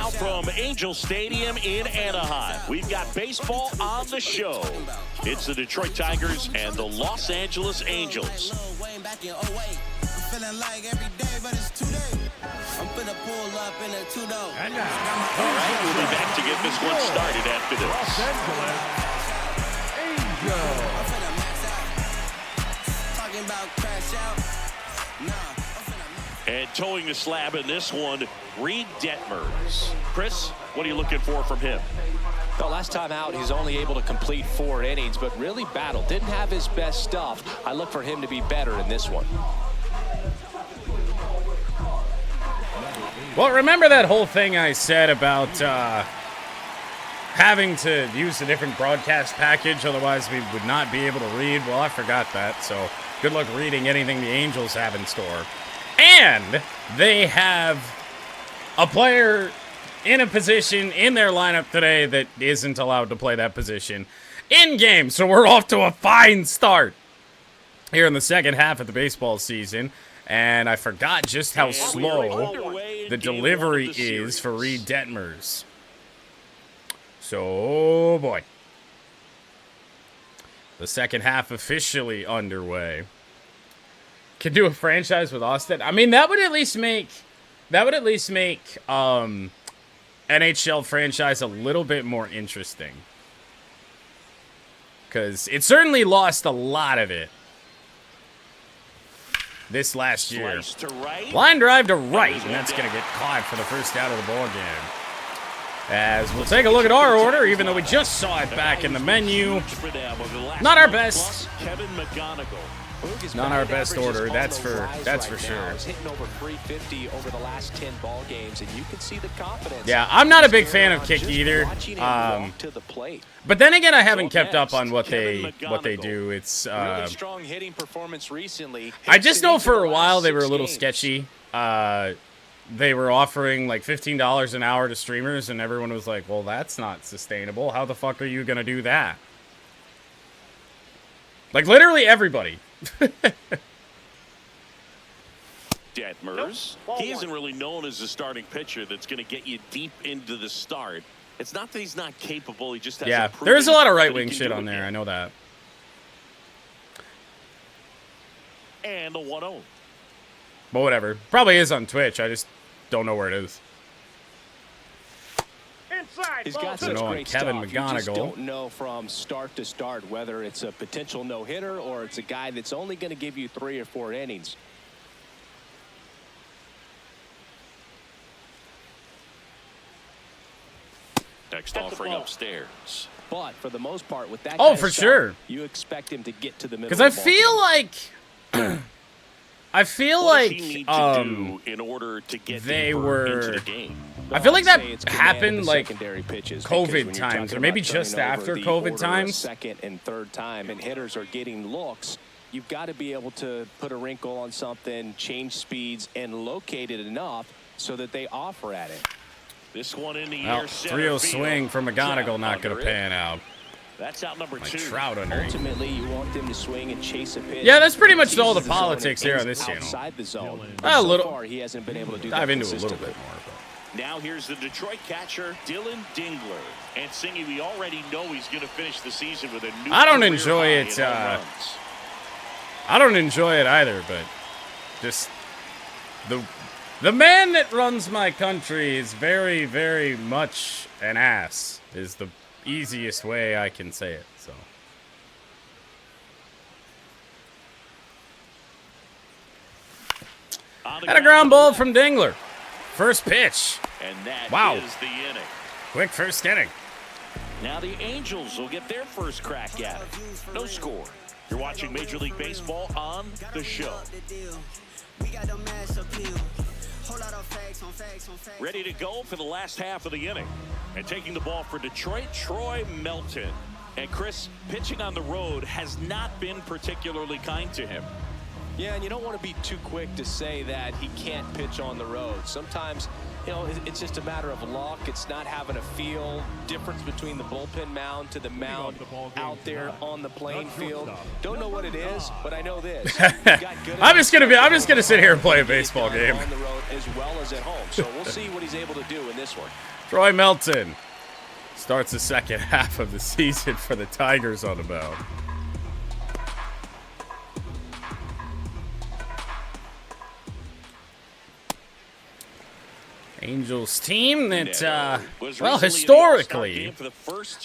now from Angel Stadium in Anaheim. We've got baseball on the show. It's the Detroit Tigers and the Los Angeles Angels. All right, we'll be back to get this one started after this. Los Angeles Angels. And towing the slab in this one, Reed Detmers. Chris, what are you looking for from him? Well, last time out, he's only able to complete 4 innings, but really battled. Didn't have his best stuff. I look for him to be better in this one. Well, remember that whole thing I said about having to use a different broadcast package, otherwise we would not be able to read? Well, I forgot that, so good luck reading anything the Angels have in store. And they have a player in a position in their lineup today that isn't allowed to play that position in game. So we're off to a fine start here in the second half of the baseball season. And I forgot just how slow the delivery is for Reed Detmers. So, oh boy. The second half officially underway. Could do a franchise with Austin. I mean, that would at least make NHL franchise a little bit more interesting. Because it certainly lost a lot of it this last year. Line drive to right, and that's going to get caught for the first out of the ball game. As we'll take a look at our order, even though we just saw it back in the menu. Not our best. Not our best order, that's for sure. Hitting over 350 over the last 10 ball games, and you can see the confidence. Yeah, I'm not a big fan of kick either. But then again, I haven't kept up on what they do. It's really strong hitting performance recently. I just know for a while they were a little sketchy. They were offering like $15 an hour to streamers, and everyone was like, "Well, that's not sustainable. How the fuck are you gonna do that?" Like literally everybody. Detmers, he isn't really known as a starting pitcher that's going to get you deep into the start. It's not that he's not capable, he just has there's a lot of right-wing shit on there, I know that. And the 1-0. But whatever. Probably is on Twitch, I just don't know where it is. He's got such great Kevin stuff. You just McGonigal. don't know from start to start whether it's a potential no-hitter or it's a guy that's only going to give you 3 or 4 innings. Next offering upstairs. But for the most part, with that for sure, you expect him to get to the middle. Because I feel like in order to get they into were the game. I feel like that happened like COVID times, or maybe just after COVID times. Second and third time, and hitters are getting looks. You've got to be able to put a wrinkle on something, change speeds, and locate it enough so that they offer at it. This one in the Well, air. 3-0 swing from McGonigal, not going to pan out. That's out number 2. Trout under. Ultimately, you want them to swing and chase a pitch. Yeah, that's pretty much all the politics here on this channel. Outside the zone. A little. So far, he hasn't been able to do dive that into a little bit more. But. Now here's the Detroit catcher, Dylan Dingler. And Singy, we already know he's going to finish the season with a new I don't enjoy it. I don't enjoy it either, but just the man that runs my country is very, very much an ass, is the easiest way I can say it. So. And a ground ball from Dingler. First pitch. And that is the inning. Quick first inning. Now the Angels will get their first crack at it. No score. You're watching Major League Baseball on the show. Ready to go for the last half of the inning. And taking the ball for Detroit, Troy Melton. And Chris, pitching on the road has not been particularly kind to him. Yeah, and you don't want to be too quick to say that he can't pitch on the road. Sometimes, you know, it's just a matter of luck. It's not having a feel. Difference between the bullpen mound to the mound out there on the playing field. Don't know what it is, but I know this. I'm just gonna sit here and play a baseball game. On the road as well as at home. So we'll see what he's able to do in this one. Troy Melton starts the second half of the season for the Tigers on the mound. Angels team that, well, historically,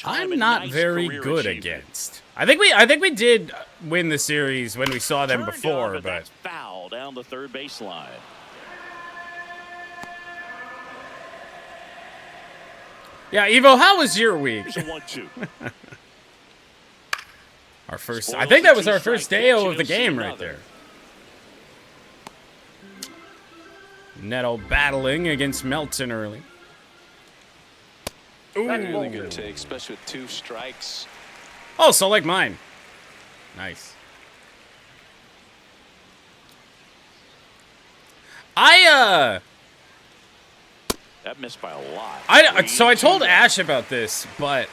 I'm not very good against. I think we did win the series when we saw them before, but foul down the third baseline. Yeah, Evo, how was your week? Here's a 1-2. Our first, I think that was our first day of the game right there. Neto battling against Melton early. Ooh. That's really good take, especially with 2 strikes. Oh, so like mine. Nice. That missed by a lot. So I told Ash about this, but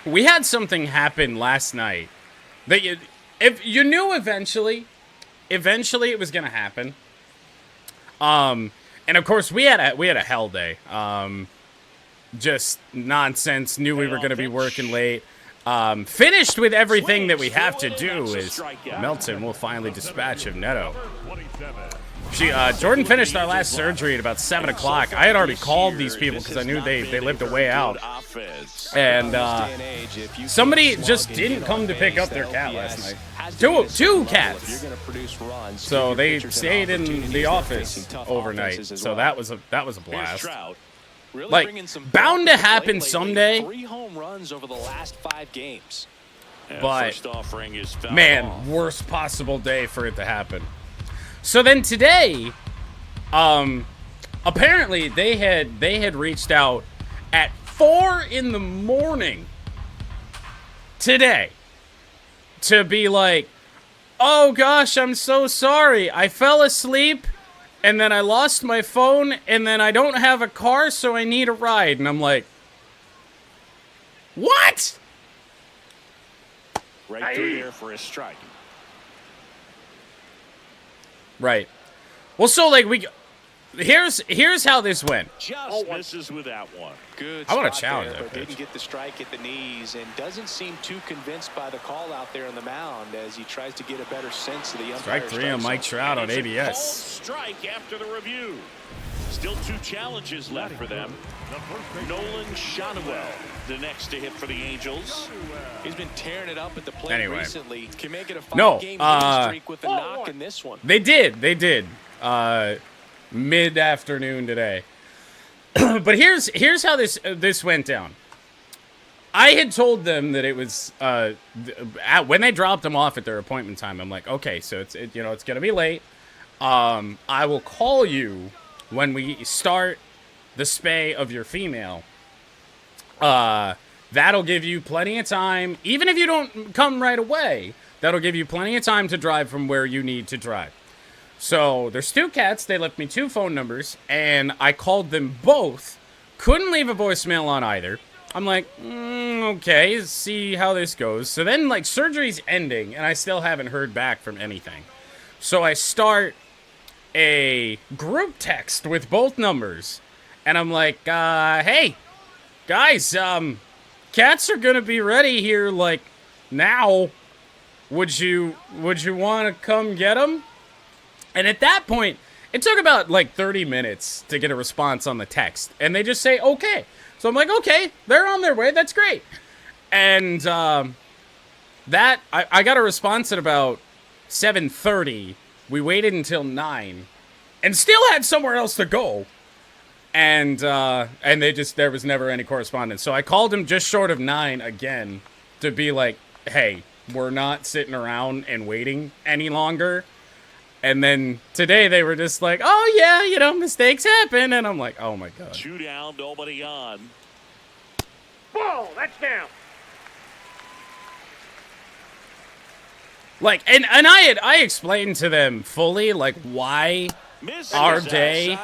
we had something happen last night that if you knew eventually it was gonna happen. And of course we had a hell day. Just nonsense. Knew we were gonna be working late. Finished with everything that we have to do is Melton will finally dispatch of Neto. Jordan finished our last surgery at about 7 o'clock. I had already called these people because I knew they lived a way out. And somebody just didn't come to pick up their cat last night. Two cats. So they stayed in the office overnight. So that was a blast. Like, bound to happen someday. 3 home runs over the last 5 games. But, man, worst possible day for it to happen. So then today, apparently they had reached out at 4 in the morning today to be like, oh gosh, I'm so sorry. I fell asleep and then I lost my phone and then I don't have a car, so I need a ride. And I'm like, what? Right through there for a strike. Right. Well, so like here's how this went. Just misses with that one. Good. I want to challenge that but pitch. Didn't get the strike at the knees and doesn't seem too convinced by the call out there on the mound as he tries to get a better sense of the umpire. Strike 3 on Mike Trout on ABS. Strike after the review. Still 2 challenges left for them. Nolan Shotwell, the next to hit for the Angels. He's been tearing it up at the plate recently. Can make it a 5-game streak with a knock in this one. They did. Mid-afternoon today. But here's how this went down. I had told them that it was when they dropped them off at their appointment time. I'm like, okay, so it's gonna be late. I will call you when we start the spay of your female. That'll give you plenty of time. Even if you don't come right away, that'll give you plenty of time to drive from where you need to drive. So there's 2 cats. They left me 2 phone numbers, and I called them both. Couldn't leave a voicemail on either. I'm like, okay, see how this goes. So then, like, surgery's ending, and I still haven't heard back from anything. So I start a group text with both numbers, and I'm like, hey, guys, cats are gonna be ready here, like, now. Would you want to come get them? And at that point, it took about, like, 30 minutes to get a response on the text. And they just say, okay. So I'm like, okay, they're on their way. That's great. And I got a response at about 7:30. We waited until 9. And still had somewhere else to go. And there was never any correspondence. So I called him just short of 9 again to be like, hey, we're not sitting around and waiting any longer. And then today they were just like, oh, yeah, mistakes happen. And I'm like, oh, my God. 2 down, nobody on. Ball, that's down. Like, and I explained to them fully, like, why our day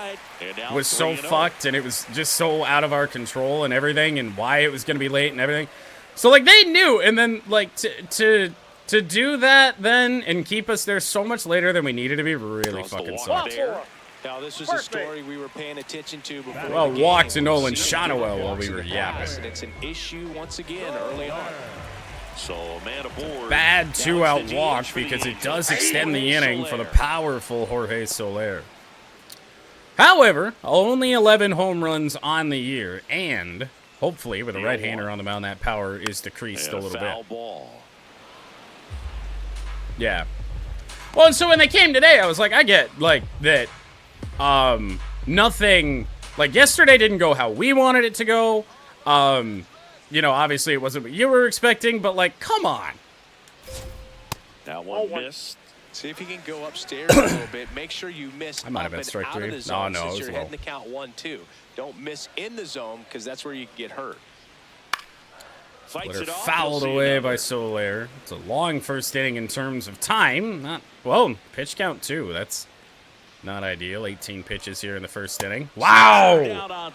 was so fucked and it was just so out of our control and everything, and why it was going to be late and everything. So, like, they knew, and then, like, to do that then and keep us there so much later than we needed to be really fucking sucks. Now, this was a story we were paying attention to before. Well, walk to Nolan Shonowell while we were yapping. It's an issue once again early on. So, man aboard. Bad 2-out walk because it does extend the inning for the powerful Jorge Soler. However, only 11 home runs on the year, and hopefully with a right-hander on the mound, that power is decreased a little bit. Yeah. Well, and so when they came today, I was like, I get, like, that nothing, like, yesterday didn't go how we wanted it to go. You know, obviously it wasn't what you were expecting, but, like, come on. That one missed. See if you can go upstairs a little bit. Make sure you miss I might have been strike three. No, it was you're low. heading the count 1-2. Don't miss in the zone because that's where you get hurt. Fights it off. Fouled away by Soler. It's a long first inning in terms of time. Not, well, pitch count too. That's not ideal. 18 pitches here in the first inning. Wow!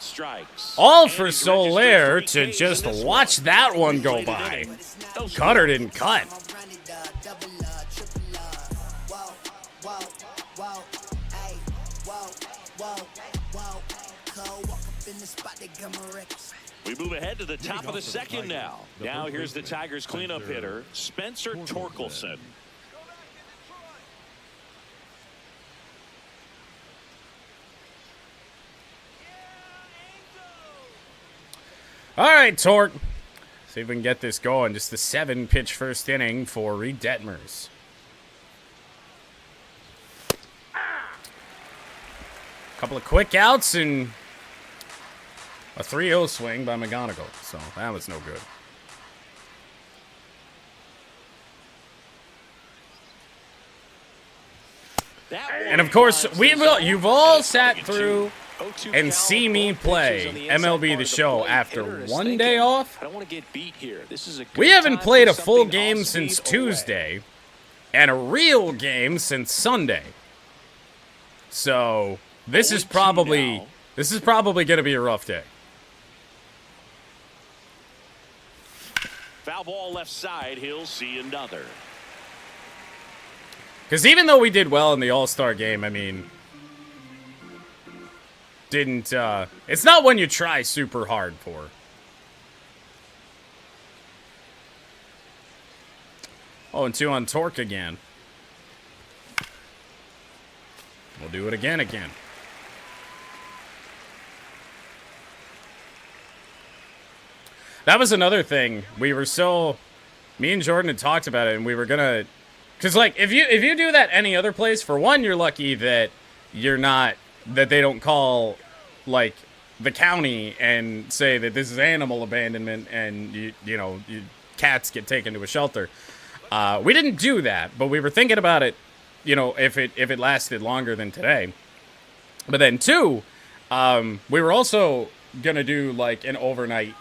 All for Soler to just watch that one go by. Cutter didn't cut. We move ahead to the top of the second now. Now here's the Tigers cleanup hitter, Spencer Torkelson. All right, Torque. See if we can get this going. Just the 7-pitch first inning for Reed Detmers. Couple of quick outs and a 3-0 swing by McGonigal. So that was no good. And of course, you've all sat through and see me play MLB The Show after one day off. We haven't played a full game since Tuesday and a real game since Sunday. So this is probably going to be a rough day. Foul ball left side, he'll see another. Because even though we did well in the All-Star game, I mean, it's not one you try super hard for. Oh, and 2 on Torque again. We'll do it again. That was another thing. Me and Jordan had talked about it, and we were gonna, because like if you do that any other place, for one, you're lucky that that they don't call like the county and say that this is animal abandonment and you know cats get taken to a shelter. We didn't do that, but we were thinking about it. You know, if it lasted longer than today. But then 2, we were also gonna do like an overnight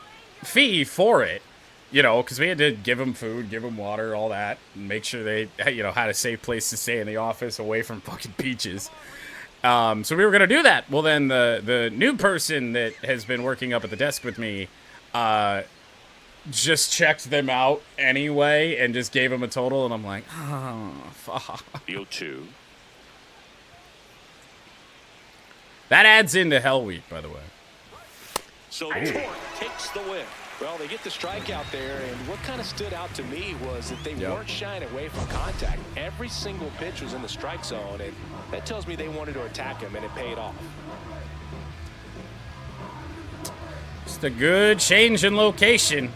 fee for it, you know, because we had to give them food, give them water, all that, and make sure they, you know, had a safe place to stay in the office away from fucking beaches. So we were gonna do that. Well, then the new person that has been working up at the desk with me, just checked them out anyway and just gave them a total, and I'm like, oh, fuck. 0-2. That adds into Hell Week, by the way. So Torque takes the win. Well, they get the strikeout there, and what kind of stood out to me was that they weren't shying away from contact. Every single pitch was in the strike zone, and that tells me they wanted to attack him, and it paid off. Just a good change in location.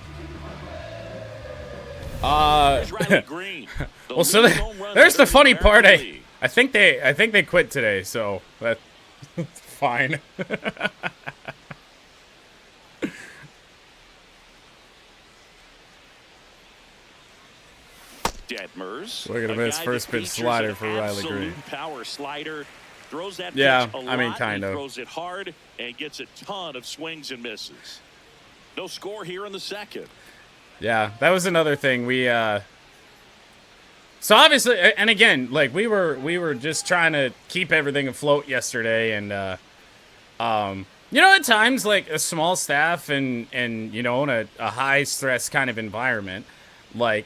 Green, well, so there's the funny part. I think they quit today, so that's fine. Detmers. We're gonna miss first pitch slider for Riley Green. Power slider. Throws that yeah, pitch a lot, I mean, kind of. Throws it hard and gets a ton of swings and misses. No score here in the second. Yeah, that was another thing. So obviously, and again, like we were just trying to keep everything afloat yesterday, and you know, at times like a small staff and you know, in a high stress kind of environment, like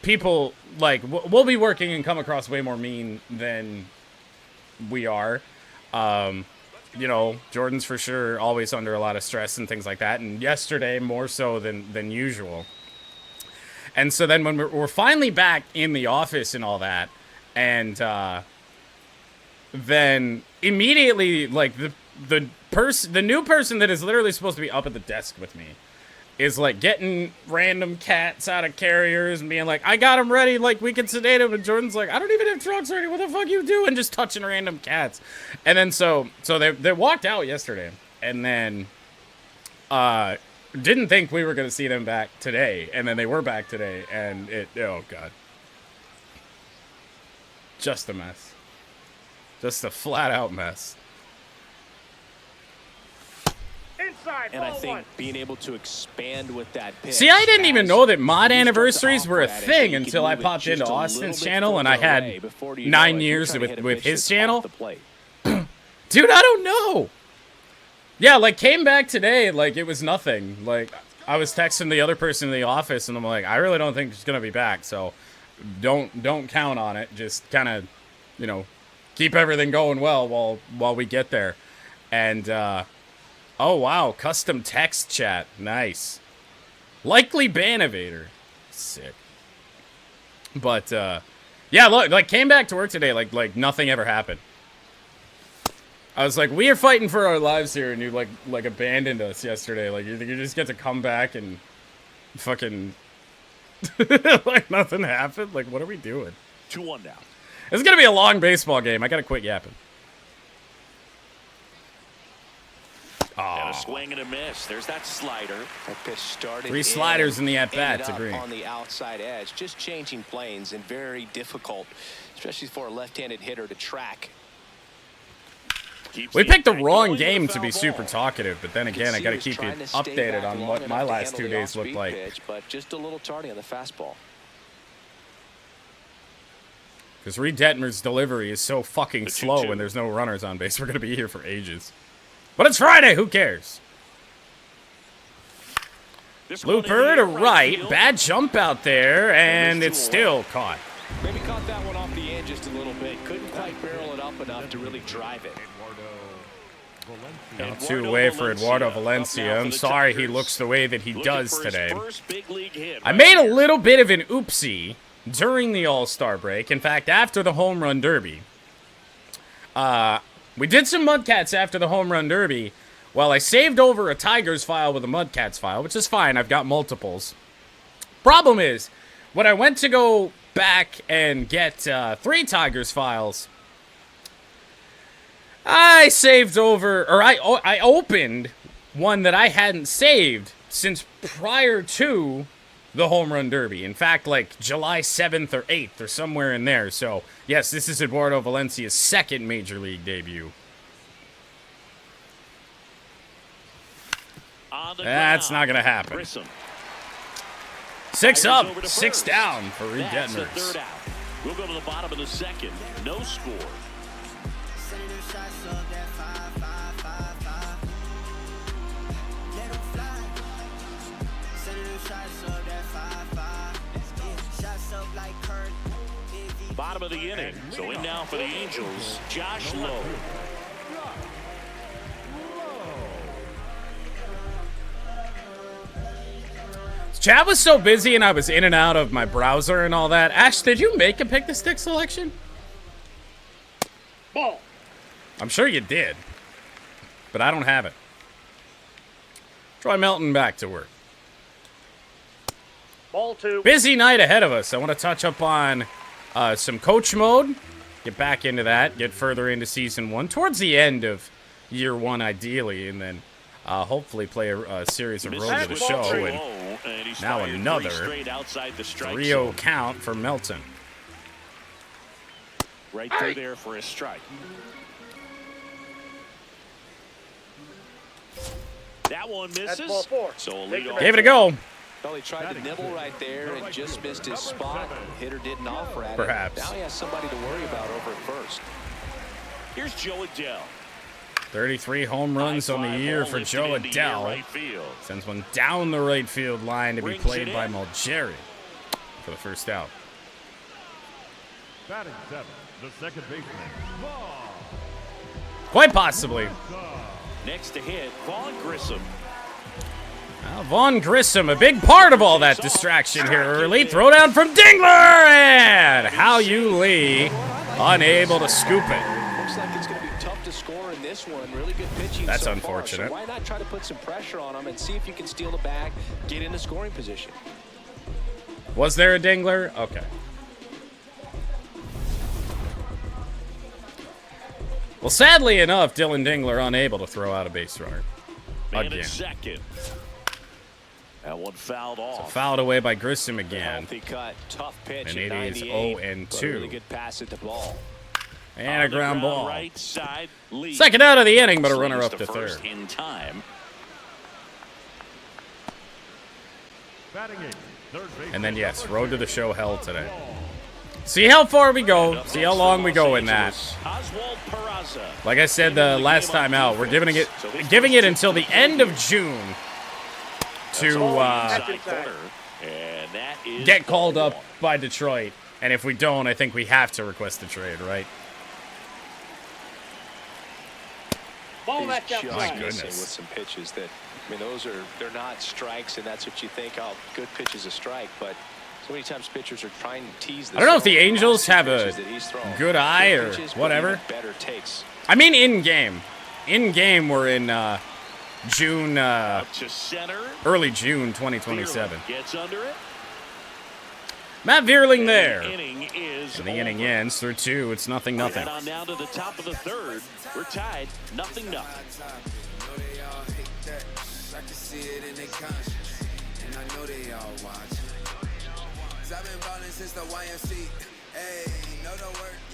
people like we'll be working and come across way more mean than we are. You know, Jordan's for sure always under a lot of stress and things like that, and yesterday more so than usual. And so then when we're finally back in the office and all that, and then immediately like the new person that is literally supposed to be up at the desk with me is like getting random cats out of carriers and being like, I got them ready, like we can sedate them. And Jordan's like, I don't even have trucks ready. What the fuck you doing? Just touching random cats. And then so they walked out yesterday, and then didn't think we were gonna see them back today, and then they were back today, and oh god, just a mess, just a flat out mess. And I think being able to expand with that pitch. See, I didn't even know that mod anniversaries were a thing until I popped into Austin's channel, and I had 9 years with his channel. Dude, I don't know. Yeah, like, came back today, like, it was nothing. Like, I was texting the other person in the office, and I'm like, I really don't think she's gonna be back, so don't count on it. Just kind of, you know, keep everything going well while we get there. And, oh, wow, custom text chat. Nice. Likely ban evader. Sick. But, yeah, look, like, came back to work today, like nothing ever happened. I was like, we are fighting for our lives here, and you, like abandoned us yesterday. Like, you just get to come back and fucking, like, nothing happened? Like, what are we doing? 2-1 now. It's gonna be a long baseball game. I gotta quit yapping. And a swing and a miss. There's that slider. That pitch started 3 sliders in the at-bat to Green. On the outside edge, just changing planes, and very difficult, especially for a left-handed hitter to track. We picked the wrong game to be super talkative, but then again, I got to keep you updated on what my last 2 days looked like. Pitch, but just a little tardy on the fastball. Because Reed Detmer's delivery is so fucking slow when there's no runners on base. We're going to be here for ages. But it's Friday. Who cares? Looper to right. Bad jump out there, and it's still caught. Maybe caught that one off the edge just a little bit. Couldn't quite barrel it up enough to really drive it. 2 away for Eduardo Valencia. I'm sorry he looks the way that he does today. I made a little bit of an oopsie during the All-Star break. In fact, after the Home Run Derby. We did some Mudcats after the Home Run Derby. Well, I saved over a Tigers file with a Mudcats file, which is fine. I've got multiples. Problem is, when I went to go back and get 3 Tigers files, I saved over, or I opened one that I hadn't saved since prior to the Home Run Derby. In fact, like July 7th or 8th or somewhere in there. So, yes, this is Eduardo Valencia's second Major League debut. That's not going to happen. 6 up, 6 down for Reed Detmers. We'll go to the bottom of the second. No score. Bottom of the inning. So in now for the Angels, Josh Lowe. Chat was so busy and I was in and out of my browser and all that. Ash, did you make a pick the stick selection? Ball. I'm sure you did, but I don't have it. Troy Melton back to work. Ball 2. Busy night ahead of us. I want to touch up on some coach mode, get back into that, get further into season 1, towards the end of year 1 ideally, and then hopefully play a series of roles of the show. And now another 3-0 count for Melton. Right through there for a strike. That one misses. So Gave it a go. Well, he tried to nibble right there and just missed his spot. Hitter didn't offer at it. Perhaps. Now he has somebody to worry about over at first. Here's Joe Adell. 33 home runs on the year for Joe Adell. Right field. Sends one down the right field line to be Brings played it by in. Mulgeri for the first out. Batting seven, the second baseman, Vaughn. Quite possibly. Next to hit, Vaughn Grissom. Well, Vaughn Grissom, a big part of all that distraction here early. Throw down from Dingler, and Hao-Yu Lee unable to scoop it. Looks like it's going to be tough to score in this one. Really good pitching. That's so unfortunate. Far. So why not try to put some pressure on him and see if you can steal the bag, get into scoring position? Was there a Dingler? Okay. Well, sadly enough, Dylan Dingler unable to throw out a base runner. Man Again. at second. That one fouled off. Fouled away by Grissom again. Healthy cut, tough pitch. And at it is 98, 0-2. but a really good pass at the ball. And a On the ground ball. Right side, Lee. Second out of the inning, but a runner Slings up to first third. in time. Batting eight, third baseman. And then, yes, road to the show hell today. See how far we go. See how long we go in that. Oswald Peraza. Like I said the last time out, we're giving it until the end of June to Side corner, and that is get called ball up one. by Detroit. And if we don't, I think we have to request a trade, right? He's that's just outside. My missing goodness. with some pitches that, I mean, they're not strikes, and that's what you think, oh, good pitch is a strike, but so many times pitchers are trying to tease the I don't know if the zone. Angels have a Pitches that he's throwing. good eye Good or pitches, but whatever. even better takes. I mean, in game. In game, we're in June, Out to center. early June 2027. Bierling gets under it. Matt Vierling there. The inning is And the inning over. ends through 2. It's 0-0. Head on down to the top of the third. We're tied, 0-0.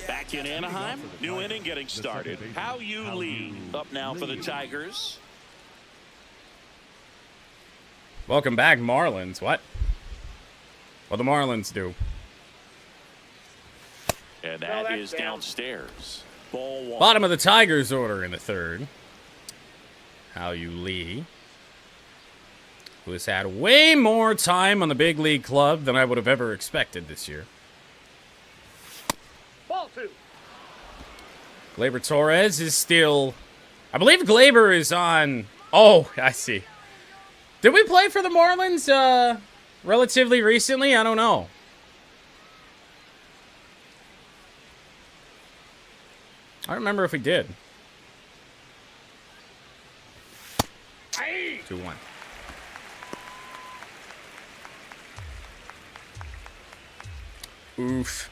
Back in Anaheim, new inning getting started. Hao-Yu Lee up now for the Tigers. Welcome back, Marlins. What? What the Marlins do? And that is downstairs. Ball one. Bottom of the Tigers order in the third. Hao-Yu Lee, who has had way more time on the big league club than I would have ever expected this year. Ball two. Gleyber Torres is still... I believe Gleyber is on... Oh, I see. Did we play for the Marlins relatively recently? I don't know. I don't remember if we did. 2-1. Oof.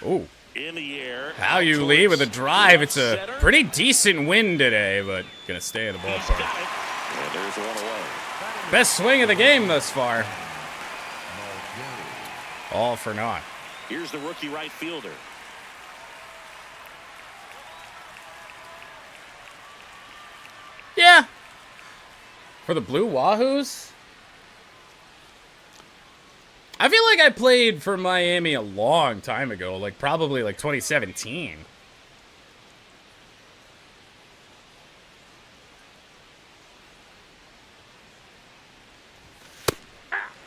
Ooh. In the air. Hao-Yu Lee with a drive. It's a pretty decent win today, but gonna stay in the ballpark. And there's one away. Best swing of the game thus far. All for naught. Here's the rookie right fielder. Yeah. For the Blue Wahoos? I feel like I played for Miami a long time ago, like probably like 2017.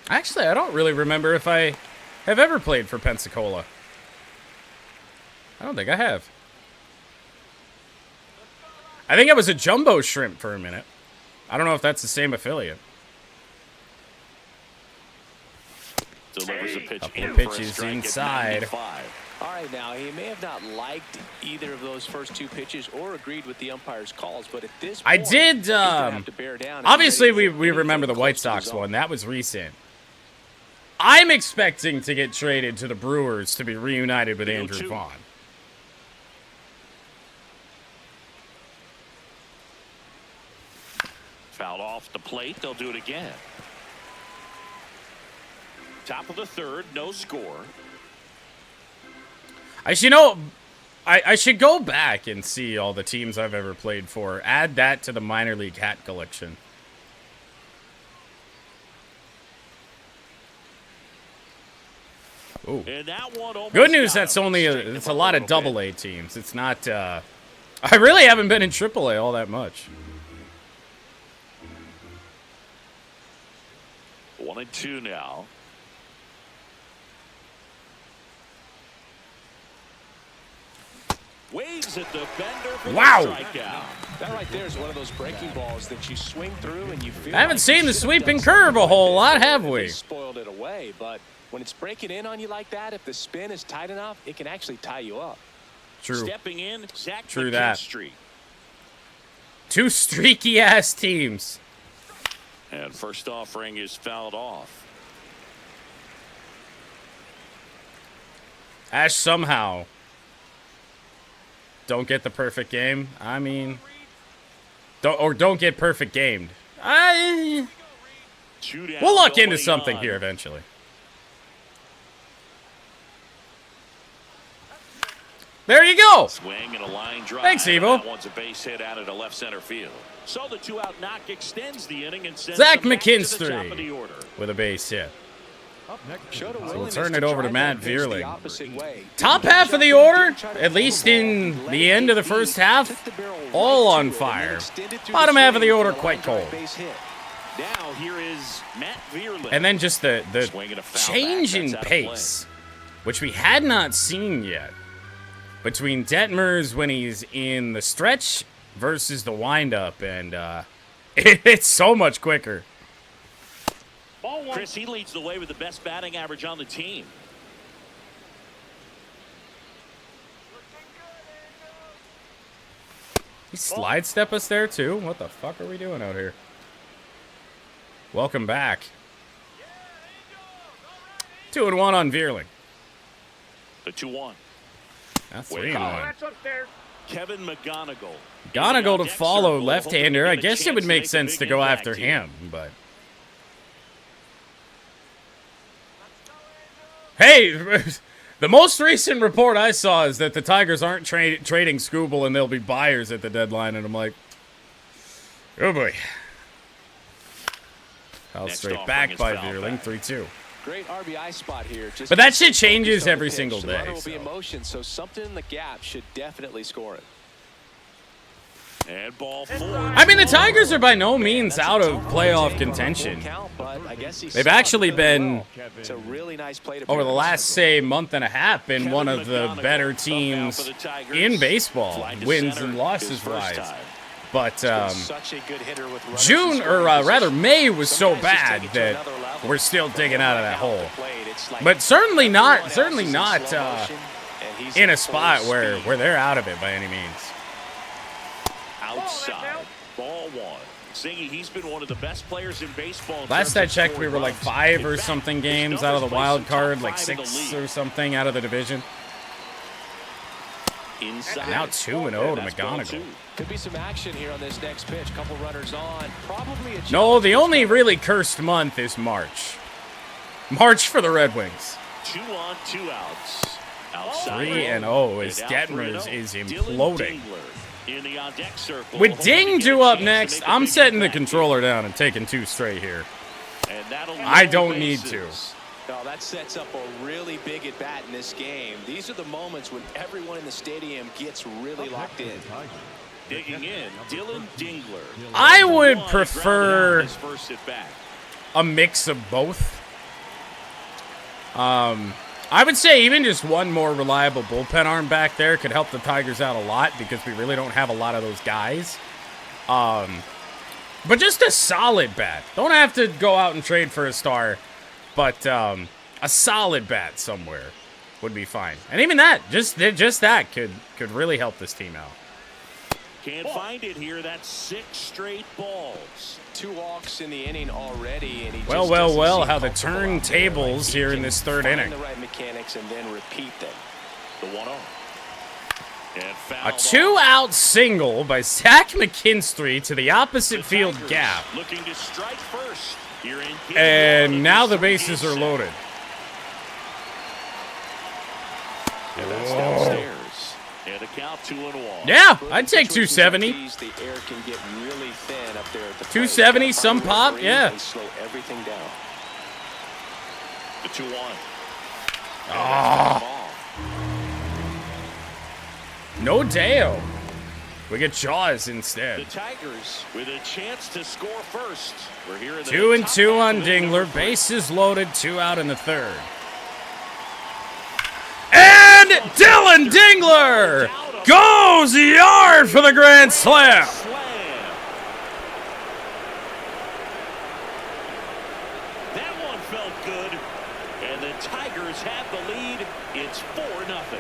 Actually, I don't really remember if I have ever played for Pensacola. I don't think I have. I think I was a Jumbo Shrimp for a minute. I don't know if that's the same affiliate. Delivers a pitch Couple in pitches for a strike at inside. 95. All right, now, he may have not liked either of those first two pitches or agreed with the umpire's calls, but at this point, I did, he's gonna have to bear down. Obviously, If we he makes remember the anything White close to his Sox own. one. That was recent. I'm expecting to get traded to the Brewers to be reunited with Deal Andrew two. Vaughn. Fouled off the plate. They'll do it again. Top of the third, no score. I should know. I should go back and see all the teams I've ever played for. Add that to the minor league hat collection. Ooh. Good news, that's only it's a lot of double-A teams. It's not, I really haven't been in triple-A all that much. 1-2 now. Waves at the bender for wow. the strikeout. That right there is one of those breaking balls that you swing through and you feel. I haven't seen the sweeping curve a whole lot, have we? Spoiled it away, but when it's breaking in on you like that, if the spin is tight enough, it can actually tie you up. True. Stepping in, Zach True that. McKinstry. Two streaky-ass teams. And first offering is fouled off. Ash somehow don't get the perfect game. I mean, don't get perfect gamed. We'll look into something here eventually. There you go. Swing and a line drive. Thanks, Evo. That one's a base hit out of left center field. So the two-out knock extends the inning and sends Zach them back to the top of the McKinstry order. with a base hit. Up next, So we'll turn it over to Matt Vierling. Top half of the order, at least in the end of the first half, all on fire. Bottom half of the order, quite cold. Now here is Matt Vierling. And then just the change in pace, which we had not seen yet, between Detmers when he's in the stretch versus the windup, and it's so much quicker. Chris, he leads the way with the best batting average on the team. He slide step us there too? What the fuck are we doing out here? Welcome back. 2-1 on Vierling. The 2-1. That's 3-1. Kevin McGonigal. McGonigal to follow left-hander. I guess it would make sense to go after him, but... Hey, the most recent report I saw is that the Tigers aren't trading Scooble and they'll be buyers at the deadline, and I'm like, oh boy. Foul straight back by Vierling, 3-2. Great RBI spot here. But that shit changes every single day. There will be emotion, so something in the gap should definitely score it. And ball 4. I mean, the Tigers are by no means out of playoff contention. They've actually been, over the last, say, month and a half, been one of the better teams in baseball, wins and losses wise. But June, or rather May, was so bad that we're still digging out of that hole. But certainly not in a spot where they're out of it by any means. Outside, ball 1. Zingy, he's been one of the best players in baseball. Last I checked, we were like 5 or something games out of the wild card, like 6 or something out of the division. Inside. Now 2-0 to McGonigal. Could be some action here on this next pitch. Couple runners on. Probably a No, the only really cursed month is March. March for the Red Wings. 2 on, 2 outs. Outside. 3-0 as Detmers is imploding. In the on deck circle. With Ding due up next, I'm setting the controller down and taking 2 straight here. I don't need to. No, that sets up a really big at bat in this game. These are the moments when everyone in the stadium gets really locked in. Digging in, Dylan Dingler. I would prefer a mix of both. I would say even just one more reliable bullpen arm back there could help the Tigers out a lot, because we really don't have a lot of those guys. But just a solid bat. Don't have to go out and trade for a star, but a solid bat somewhere would be fine. And even that, just that could really help this team out. Can't find it here. That's 6 straight balls. 2 walks in the inning already, and he well, how the turntables here in this 3rd inning. The right mechanics and then repeat them. The 1-0. A 2-out single by Zach McKinstry to the opposite field gap. Looking to strike first. Here in and now the bases are loaded. And that's downstairs. And a count 2-1. Yeah, I'd take 270. The air can get really thin up there at the 270, some pop, yeah. They slow everything down. The 2-1. Oh. No Deo. We get Jaws instead. The Tigers with a chance to score first. We're here in the 2-2 on Dingler. Bases loaded, 2 out in the third. And Dylan Dingler goes yard for the grand slam. That one felt good. And the Tigers have the lead. It's 4-0.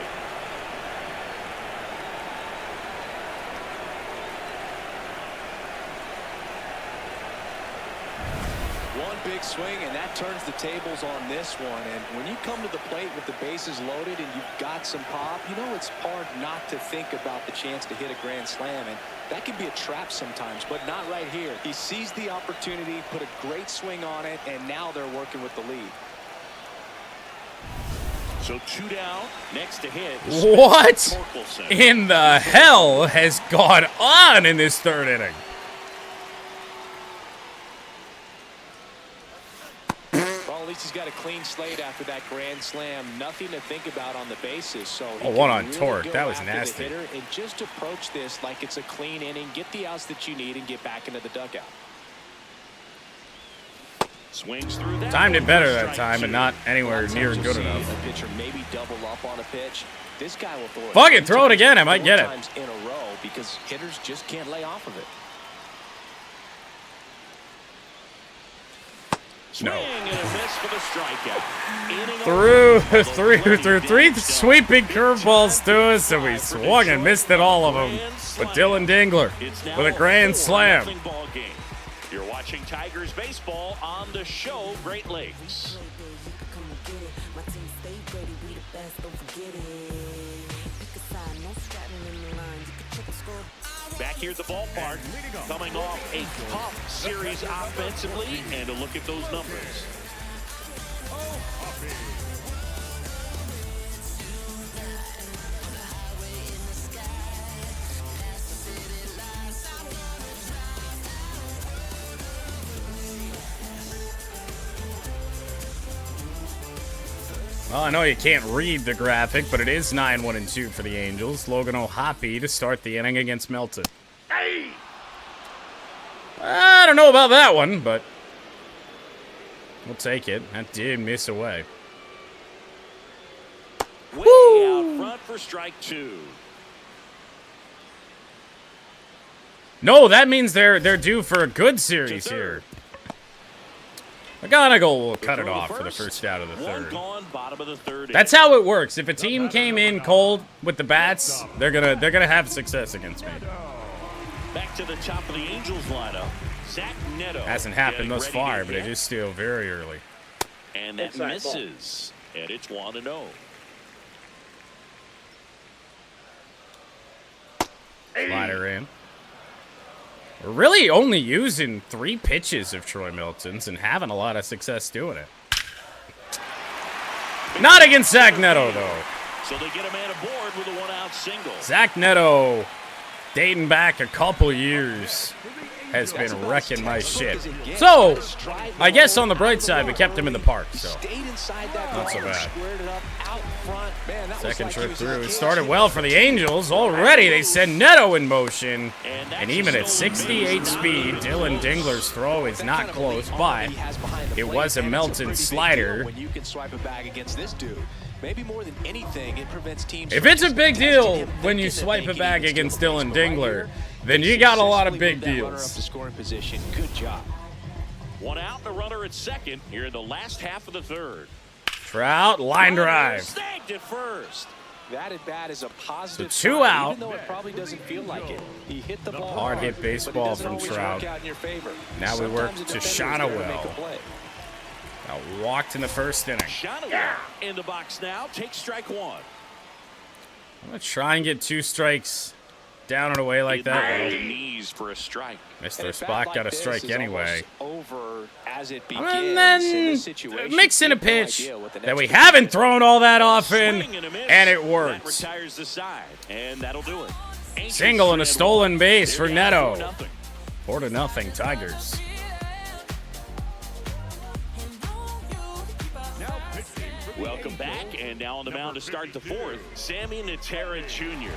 One big swing, and that turns the tables on this one. And when you come to the plate with the bases loaded and you've got some pop, you know it's hard not to think about the chance to hit a grand slam. And that can be a trap sometimes, but not right here. He seized the opportunity, put a great swing on it, and now they're working with the lead. So 2 down, next to hit. What in the hell has gone on in this third inning? Well, at least he's got a clean slate after that grand slam. Nothing to think about on the bases. So Oh, one on Torque. That was nasty. And just approach this like it's a clean inning. Get the outs that you need and get back into the dugout. Swings through that. Timed it better that time, but not anywhere near good enough. A pitcher maybe double up on a pitch. This guy will throw it. Fuck it, throw it again. I might get it. Times in a row because hitters just can't lay off of it. Swing and a miss for the strikeout. Through three sweeping curveballs to us, and we swung and missed at all of them. But Dylan Dingler with a grand slam. You're watching Tigers baseball on the show Great Lakes. Back here at the ballpark, coming off a tough series offensively, and a look at those numbers. Well, I know you can't read the graphic, but it is 9-1-2 for the Angels. Logan O'Hoppe to start the inning against Melton. Hey! I don't know about that one, but we'll take it. That did miss away. Way out front for strike 2. No, that means they're due for a good series here. McGonigal will cut it off for the first out of the third. Bottom of the third. That's how it works. If a team came in cold with the bats, they're gonna have success against me. Back to the top of the Angels lineup. Zach Neto. Hasn't happened thus far, but it is still very early. And that misses. And it's 1-0. Slider in. We're really only using 3 pitches of Troy Milton's and having a lot of success doing it. Not against Zach Neto, though. So they get a man aboard with a 1-out single. Zach Neto, dating back a couple years, has been wrecking my shit. So, I guess on the bright side, we kept him in the park, so not so bad. Second trip through. It started well for the Angels. Already, they send Neto in motion. And even at 68 speed, Dylan Dingler's throw is not close, but it was a Melton slider. When you can swipe a bag against this dude, maybe more than anything, it prevents teams. If it's a big deal when you swipe a bag against Dylan Dingler, then you got a lot of big deals. Good job. 1 out and a runner at second here in the last half of the third. Trout, line drive. Snagged at first. That at bat is a positive. So 2 out. Even though it probably doesn't feel like it. He hit the ball Hard hit baseball from Trout. Now we work to Shonawell. Now walked in the first inning. Shonawell in the box now. Takes strike 1. I'm going to try and get 2 strikes down and away like that. Knees for a strike. Mr. Spock got a strike anyway. Over as it begins And in then this situation, mix in a you have no pitch idea what the that next we pitch haven't is. thrown all that often, Swing and a miss. and it That works. retires the side, and that'll do it. Angels Single and a 3-1. stolen base for They're down Neto. 4-0. 4-0 Tigers. Welcome back, and now on the mound to start the fourth, Sammy Natera Jr.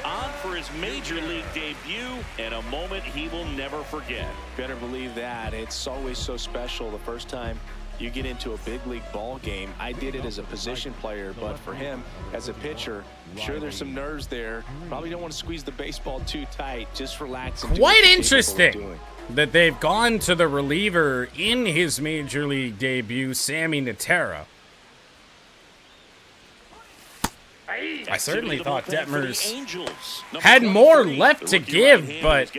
on for his major league debut, and a moment he will never forget. Better believe that. It's always so special the first time you get into a big league ball game. I did it as a position player, but for him as a pitcher, sure there's some nerves there. Probably don't want to squeeze the baseball too tight. Just relax and do what Quite you're capable of interesting doing. that they've gone to the reliever in his major league debut, Sammy Natera. I certainly thought Detmers had more left to give, but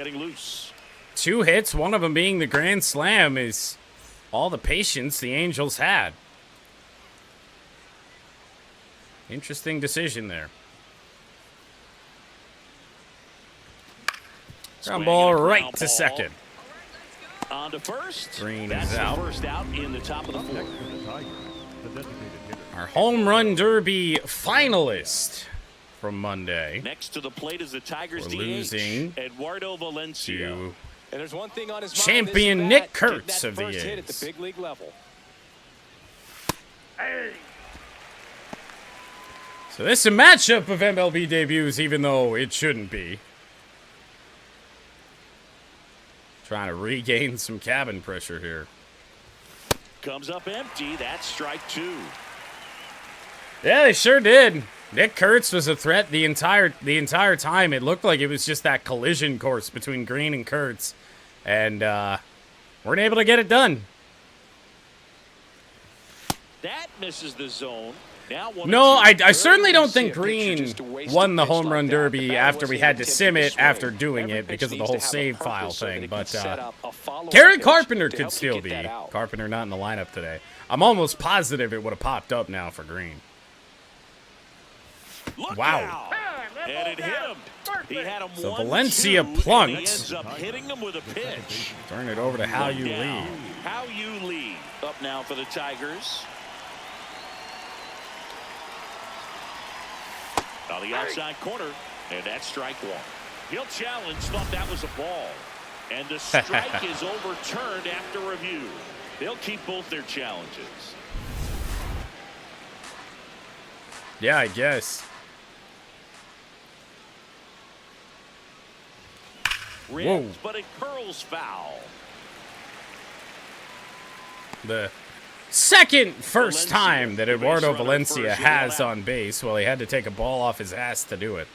2 hits, one of them being the grand slam, is all the patience the Angels had. Interesting decision there. Ground ball right to second. On to first. Green That's is the out. first out in the top of the fourth. The Tigers, the designated hitter. Our home run derby finalist from Monday Next to the plate is the Tigers We're DH, losing Eduardo Valencia. to And there's one thing on his Champion mind, Nick this is Kurtz that of the first hit at A's. the big league level. So this is a matchup of MLB debuts, even though it shouldn't be. Trying to regain some cabin pressure here. Comes up empty. That's strike 2. Yeah, they sure did. Nick Kurtz was a threat the entire time. It looked like it was just that collision course between Green and Kurtz, and weren't able to get it done. That misses the zone. Now one No, and two. I certainly don't think See a picture Green just to waste a won the pitch home like run that. derby The batter after we wasn't had to attempting sim it swing. after doing Every it pitch because of the needs whole to have a save purpose file so that thing. it But can set up a follow-up Garrett pitch Carpenter to could help you still get be. that out. Carpenter not in the lineup today. I'm almost positive it would have popped up now for Green. Look Wow. out. And it hit him. He had him So 1-2, Valencia and he plunked. ends up hitting him with a pitch. Turn it over to How You Down. Lead. How You Lead. Up now for the Tigers. On the outside corner, and that's strike 1. He'll challenge, thought that was a ball. And the strike is overturned after review. They'll keep both their challenges. Yeah, I guess. Rims, but it curls foul. The second first Valencia, time that the base Eduardo runner Valencia first, has out. on base. Well, he had to take a ball off his ass to do it.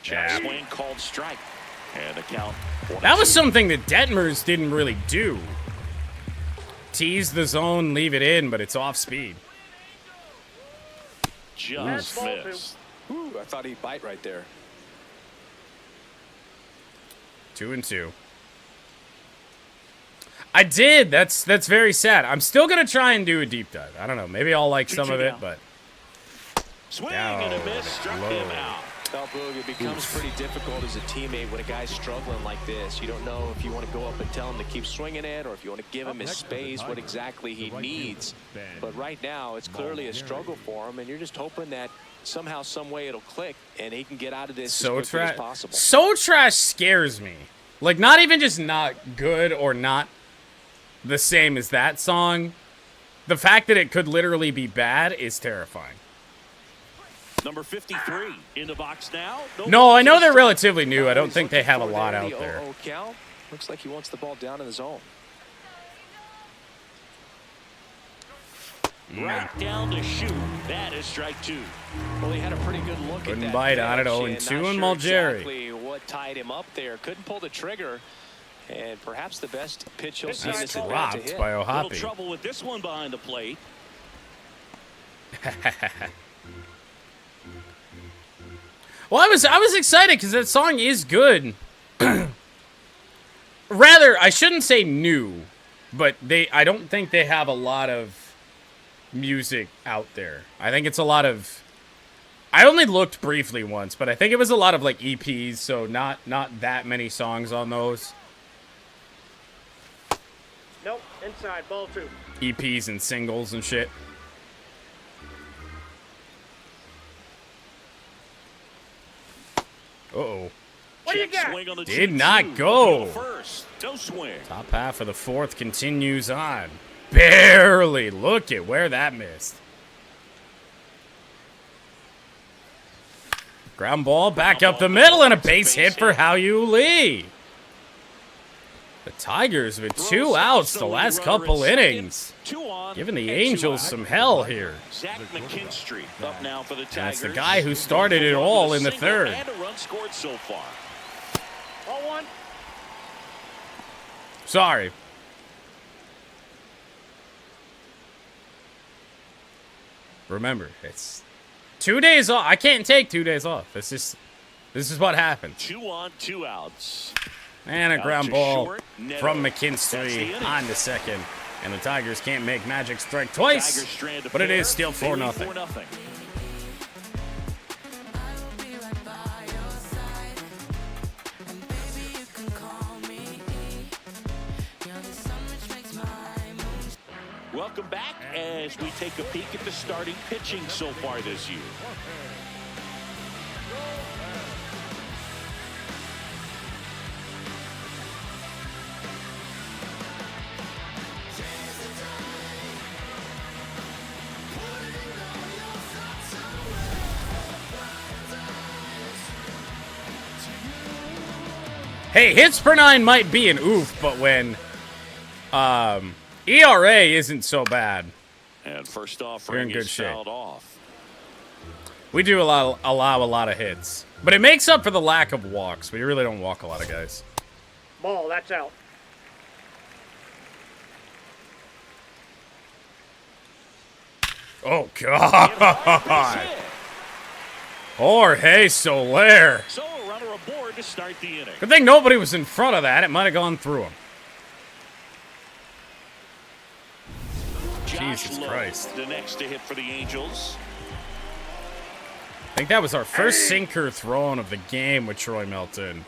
Yeah. Swing called strike. And the count. That was something that Detmers didn't really do. Tease the zone, leave it in, but it's off speed. Just missed. Ooh, I thought he'd bite right there. 2-2. I did. That's very sad. I'm still gonna try and do a deep dive. I don't know. Maybe I'll like some of it, down. but Swing and a Down miss. Struck low. him out. Well, Boog, it becomes pretty difficult as a teammate when a guy's struggling like this. You don't know if you want to go up and tell him to keep swinging it or if you want to give him his space, what exactly he needs. But right now, it's clearly a struggle for him, and you're just hoping that somehow, some way it'll click and he can get out of this so as quickly as trash. possible. So trash scares me. Like, not even just not good or not the same as that song. The fact that it could literally be bad is terrifying. Number 53 in the box now. No, I know they're relatively new. I don't think they have a lot out The there. 0-0 count. Looks like he wants the ball down in the zone. Right down the chute. That is strike 2. Well, he had a pretty good look Couldn't at that bite on it, pitch, 0-2 and and not Mulgeri. sure exactly what tied him up there. Couldn't pull the trigger, and perhaps the best pitch he'll see in That's this at bat to dropped hit. by Little Ohapi. trouble with this one behind the plate. Well, I was excited because that song is good. Rather, I shouldn't say new, but I don't think they have a lot of music out there. I think it's a lot of. I only looked briefly once, but I think it was a lot of like EPs, so not that many songs on those. Inside, ball 2. EPs and singles and shit. Uh-oh. What do you got? Swing on the Did 2-2. not go. First, no swing. Top half of the fourth continues on. Barely. Look at where that missed. Ground ball back up the middle and a base hit for Hao-Yu Lee. The Tigers with 2 outs the last couple innings. 2 on, Giving the and 2 Angels out. some hell here. Zach McKinstry up now for the Tigers. And it's the guy who started it all in the third. And a run scored so far. Ball 1. Sorry. Remember, it's 2 days off. I can't take 2 days off. This is what happened. 2 on, 2 outs. And a Out ground to ball short, Neto. from That's the McKinstry inning. on to second. And the Tigers can't make magic strike twice. Tigers strand a But it pair. is still They lead 4-0. 4-0. Welcome back as we take a peek at the starting pitching so far this year. Hey, hits per 9 might be an oof, but when ERA isn't so bad. And first off, You're in ring good is shape. fouled off. We do allow a lot of hits. But it makes up for the lack of walks. We really don't walk a lot of guys. Ball, that's out. Oh, God. Jorge Soler. So a runner aboard to start the inning. Good thing nobody was in front of that. It might have gone through him. Josh Jesus Lowe, Christ. the next to hit for the Angels. I think that was our first sinker thrown of the game with Troy Melton.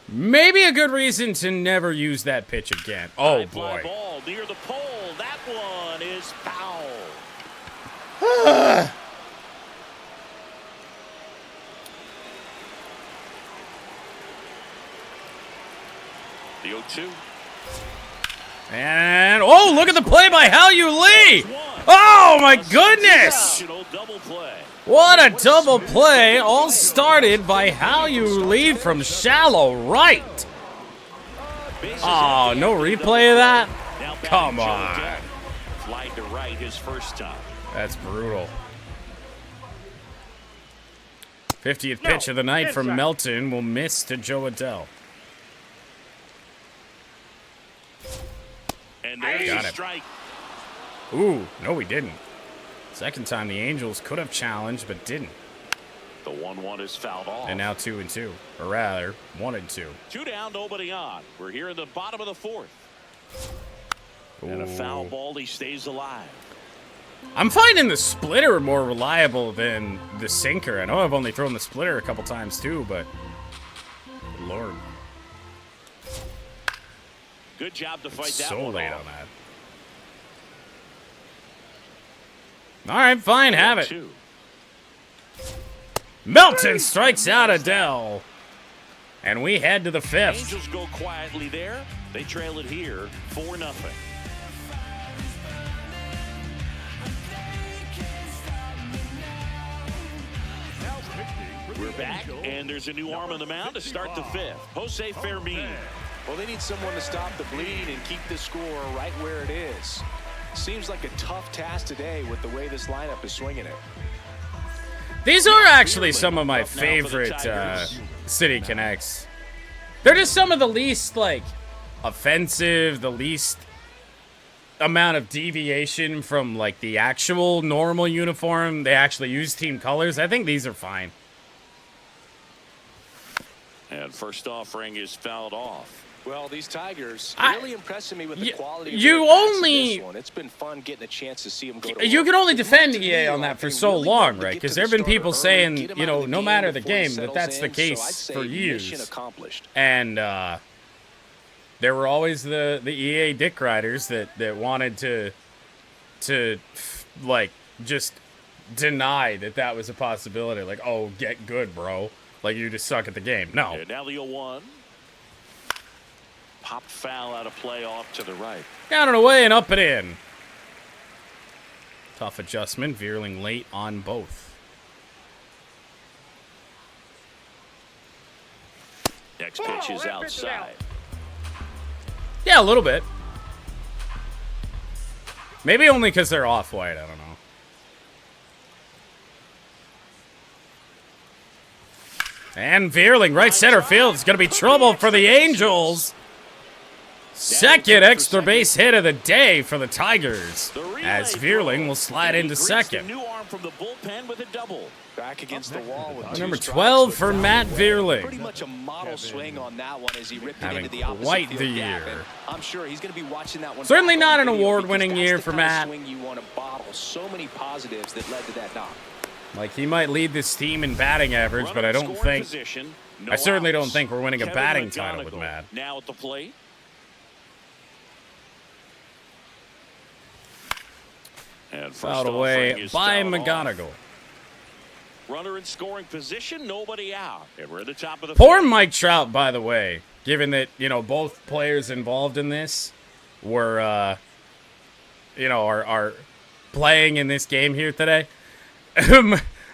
Maybe a good reason to never use that pitch again. Oh, High fly boy. ball near the pole. That one is foul. The 0-2. And, oh, look at the play by Hao-Yu Lee. Oh, my goodness. Double play. What a double play, all started by Hao-Yu Lee from shallow right. Oh, no replay of that? Now back Come Joe on. Adell. Flied to right his first time. That's brutal. 50th pitch of the night from inside. Melton will miss to Joe Adell. And there's Got a it. strike. Ooh, no, we didn't. Second time the Angels could have challenged, but didn't. The 1-1 is fouled off. And now 2-2. Or rather, 1-2. 2 down, nobody on. We're here in the bottom of the fourth. And a foul Ooh. ball, he stays alive. I'm finding the splitter more reliable than the sinker. I know I've only thrown the splitter a couple times too, but Lord, Good job to fight that so one late off. on that. All right, fine, have it. 2. Melton strikes out Adele, and we head to the fifth. Angels go quietly there. They trail it here 4-0. We're back, and there's a new arm on the mound to start the fifth. Jose Fermin. Well, they need someone to stop the bleed and keep the score right where it is. Seems like a tough task today with the way this lineup is swinging it. These are actually some of my favorite City Connects. They're just some of the least, like, offensive, the least amount of deviation from, like, the actual normal uniform. They actually use team colors. I think these are fine. And first offering is fouled off. Well, these Tigers I- really impressing me with the you- quality of you their bats in only- this one. It's been fun getting a chance to see them go to You work. can only It defend looked to EA me on like that for they so really long, wanted to right? get Because to there have the been people starter early, saying, get 'em you out know, of the no game matter the before he game, that settles that's the in. case So I'd say for mission years. accomplished. And There were always the EA dick riders that wanted to like just deny that was a possibility. Like, oh, get good, bro. Like, you just suck at the game. No. And now the 0-1. Popped foul out of play off to the right. Down and away and up and in. Tough adjustment. Veerling late on both. Next pitch is outside. Yeah, a little bit. Maybe only because they're off-white. I don't know. And Veerling, right center field. It's going to be trouble for the Angels. Second extra base hit of the day for the Tigers, as Veerling will slide into second. New arm from the bullpen with a double. Back against the wall with Number 12 for Matt Pretty Veerling. much a model swing on that one as he ripped it Having into the opposite quite field the gap. year. And I'm sure he's going to be watching that one. Certainly back not on an video award-winning because year that's for the kind of Matt. swing you want to bottle. So many positives that led to that knock. Like, he might lead this team in batting average, but I don't think... I certainly don't think we're winning a batting title with Matt. Now at the plate. And Fouled away by McGonigal. Runner in scoring position, nobody out. And we're at the top of the Poor fifth. Mike Trout, by the way, given that, you know, both players involved in this were, you know, are playing in this game here today.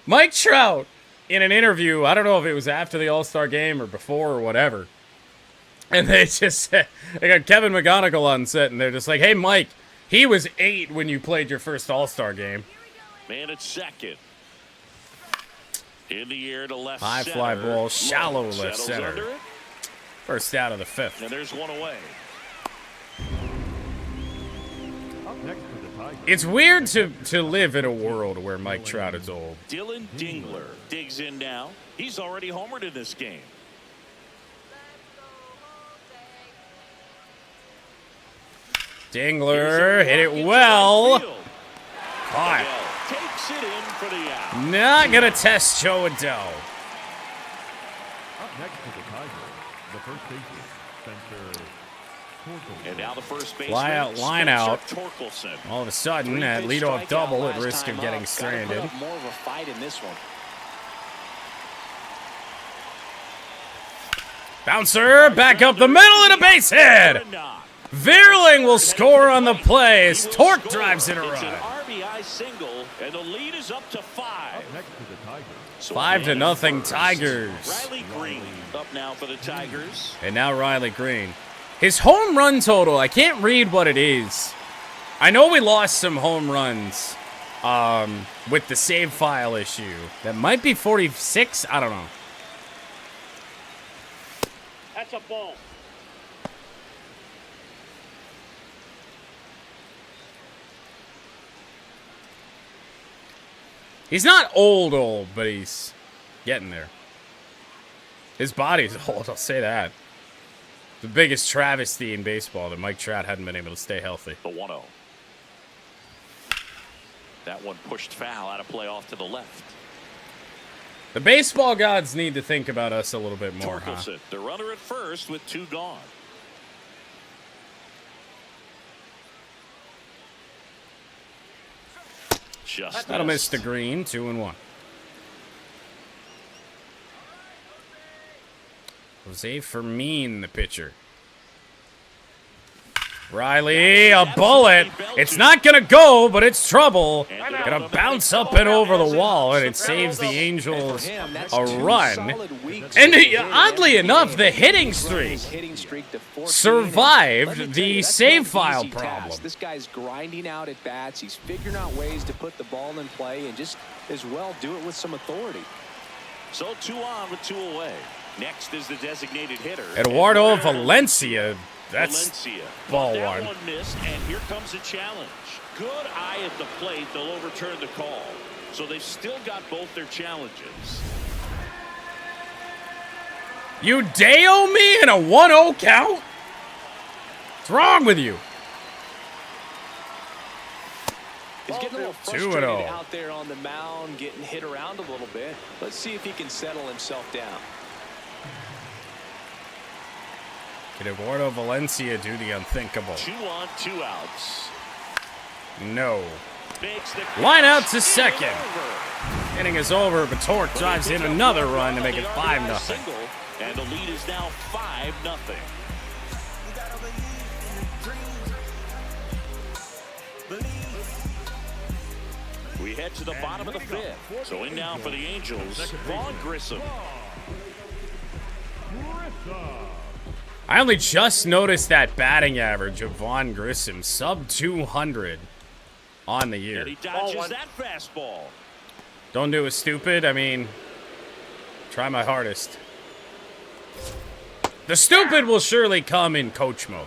Mike Trout, in an interview, I don't know if it was after the All-Star game or before or whatever, and they just said, they got Kevin McGonigal on set, and they're just like, hey, Mike, he was 8 when you played your first All-Star game. Man at second. In the air to left High center. fly ball, shallow left Settles center. under it. First out of the 5th. And there's one away. Up next for the Tigers. It's weird to live in a world where Mike Trout is old. Dylan Dingler digs in now. He's already homered in this game. Dingler hit it well. Caught. Adele takes it in for the out. Not gonna test Joe Adele. Up next for the Tigers, the first baseman, Spencer Torkelson. And now the first baseman, Fly out, line out. Torkelson. All of a sudden, that leadoff double at risk of getting stranded. More of a fight in this one. Bouncer back up the middle and a base hit. Veerling will score on the play as Torque drives in a It's an run. RBI single, and the lead is up to 5. Up next for the Tigers, So 5-0 first. Tigers. Riley Green up now for the Tigers. And now Riley Green. His home run total, I can't read what it is. I know we lost some home runs with the save file issue. That might be 46. I don't know. That's a ball. He's not old, but he's getting there. His body's old, I'll say that. The biggest travesty in baseball that Mike Trout hadn't been able to stay healthy. The 1-0. That one pushed foul out of play off to the left. The baseball gods need to think about us a little bit more, huh? Torkelson, the runner at first with 2 gone. Just That'll miss missed. the green, 2-1. Jose Fermin, the pitcher. Riley, a bullet. It's not going to go, but it's trouble. Going to bounce up and over the wall, and it saves the Angels a run. And oddly enough, the hitting streak survived the save file problem. This guy's grinding out at bats. He's figuring out ways to put the ball in play and just as well do it with some authority. So 2 on with 2 away. Next is the designated hitter. Eduardo Valencia. That's Valencia. ball That one. one missed, and here comes a challenge. Good eye at the plate. They'll overturn the call. So they've still got both their challenges. You Deo me in a 1-0 count? What's wrong with you? He's getting a little 2-0. frustrated out there on the mound, getting hit around a little bit. Let's see if he can settle himself down. Can Eduardo Valencia do the unthinkable? 2 on, 2 outs. No. Makes the Line out to second. over. Inning is over, but Torque drives in another run to make it 5-0. Single, and the lead is now 5-0. We head to the bottom of the 5th. So in now for the Angels, Vaughn Grissom. I only just noticed that batting average of Vaughn Grissom, sub 200 on the year. And he dodges that fastball. Don't do it stupid. I mean, try my hardest. The stupid will surely come in coach mode.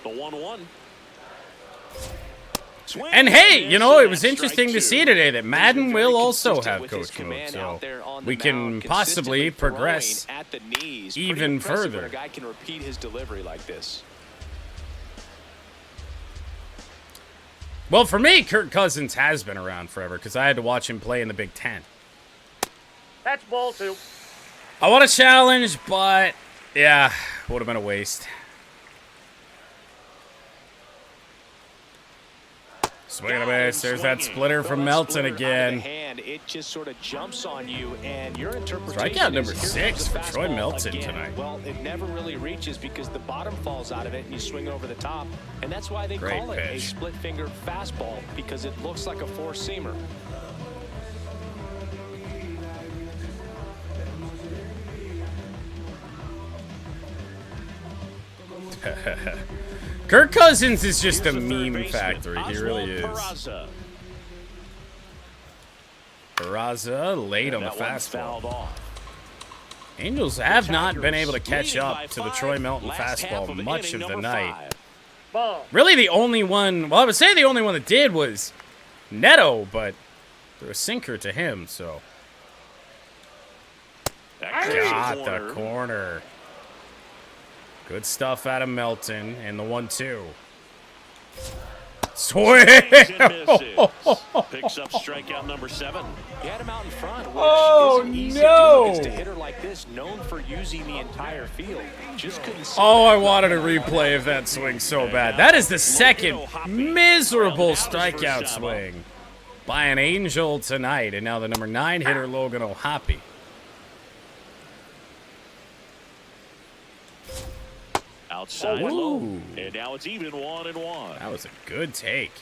The 1-1. Swing And hey, you know, it was That's interesting to strike see today that Madden Very will also consistent have with his coach mode, command so out there on the we can mound, possibly consistently throwing progress at the knees. Pretty even impressive further. when a guy can repeat his delivery like this. Well, for me, Kirk Cousins has been around forever because I had to watch him play in the Big Ten. That's ball 2. I want to challenge, but yeah, would have been a waste. Swing and a miss. There's that splitter from Melton again. Hand, it just sort of jumps on you, and your interpretation Strikeout number is, here 6 comes for the Troy fastball Melton again. tonight. Well, it never really reaches because the bottom falls out of it, and you swing over the top, and that's why they Great call it a pitch. split-finger fastball, because it looks like a four-seamer. Kirk Cousins is just a Here's the third meme baseman, factory. He really is. Oswald Peraza. Peraza late on the That one's fastball. fouled off. Angels have not been able to catch Leading up by to the 5, Troy Melton last half fastball of much inning of the number night. 5. Ball. Really the only one, well, I would say the only one that did was Neto, but threw a sinker to him, so. That goes Got corner. the corner. Good stuff out of Melton and the 1-2. Swing! Swings and misses. Picks up strikeout number 7. He had him out in front, which Oh, isn't easy no. to do against a hitter like this, known for using the entire field. Just couldn't see Oh, that I wanted a right replay of that swing so bad. That is the second miserable strikeout swing by an Angel tonight. And now the number 9 hitter, Logan O'Hoppe. Outside Ooh. low. And now it's even 1-1. That was a good take.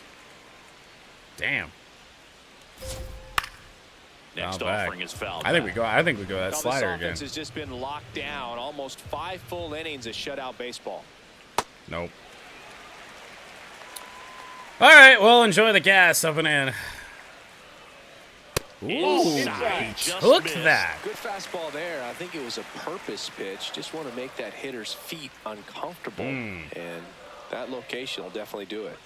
Damn. Next Not bad. offering is fouled. I think we go that Now, slider this again. offense has just been locked down. Almost 5 full innings of shutout baseball. Nope. All right, well, enjoy the gas up and in. Ooh, Inside, he just took missed. that. Good fastball there. I think it was a purpose pitch. Just want to make that hitter's feet uncomfortable. And that location will definitely do it.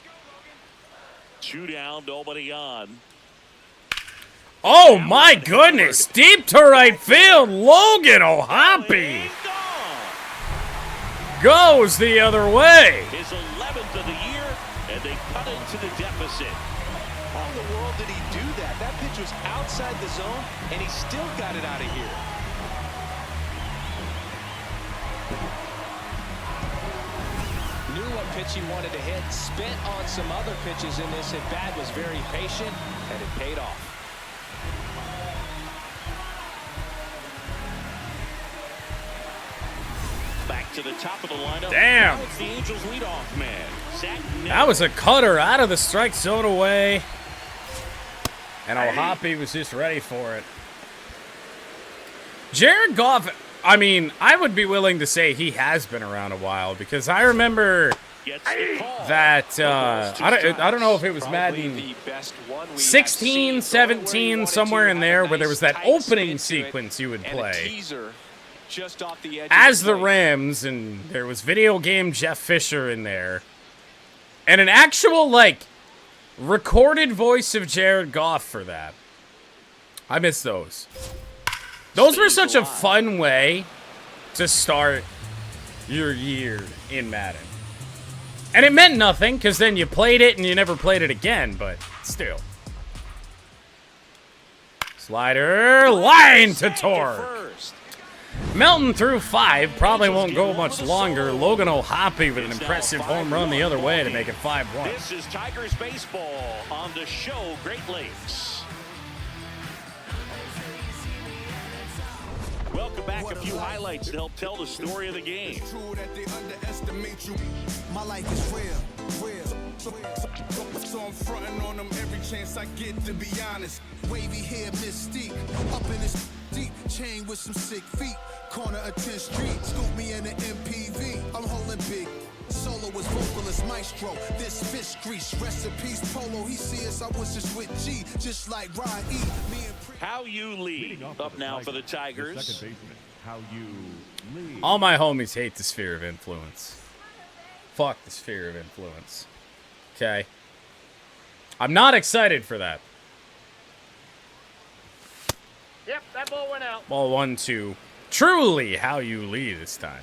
2 down, nobody on. Oh, my goodness. Deep to right field. Logan O'Hoppe And gone. goes the other way. His 11th of the year, and they cut into the deficit. How in the world did he do that? That pitch was outside the zone, and he still got it out of here. Knew what pitch he wanted to hit, spent on some other pitches in this at-bat, was very patient, and it paid off. Back to the top of the lineup. Damn. Now it's the Angels leadoff man, Zach Neto. That was a cutter out of the strike zone away. And O'Hoppe was just ready for it. Jared Goff, I mean, I would be willing to say he has been around a while because I remember Gets the call. that, I don't know if it was Probably Madden the best one we 16, have seen. 17, somewhere in there where there was that Nice opening tight spin to it, sequence you would and a play teaser just off the edge as of the plate. Rams, and there was video game Jeff Fisher in there. And an actual, like, recorded voice of Jared Goff for that. I miss those. Those were such a fun way to start your year in Madden. And it meant nothing, because then you played it and you never played it again, but still. Slider, line to Torque. First. Melton through 5. Probably won't go much longer. Logan O'Hoppe with an impressive home run the other way to make it 5-1. This is Tigers baseball on the show Great Lakes. Welcome back. A few highlights to help tell the story of the game. My life is real. So I'm fronting on them every chance I get, to be honest. Wavy hair, mystique, up in this deep chain with some sick feet. Corner of 10th Street, scoop me in the MPV. I'm holding big. Solo was vocalist maestro. This fish grease, recipes polo. He see us, I was just with G, just like Ryan E. Me and How you lead up now for the Tigers. Second baseman, How you lead. All my homies hate the sphere of influence. Fuck the sphere of influence. Okay. I'm not excited for that. Yep, that ball went out. Ball 1-2. Truly how you lead this time.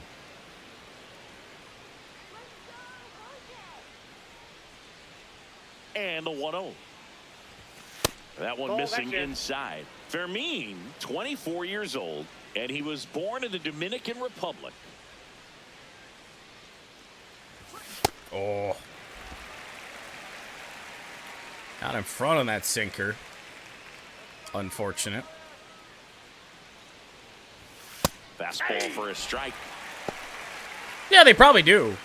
And the 1-0. That one Oh, missing that's it. inside. Fermin, 24 years old, and he was born in the Dominican Republic. Oh. Out in front on that sinker. Unfortunate. Fastball for a strike. Yeah, they probably do.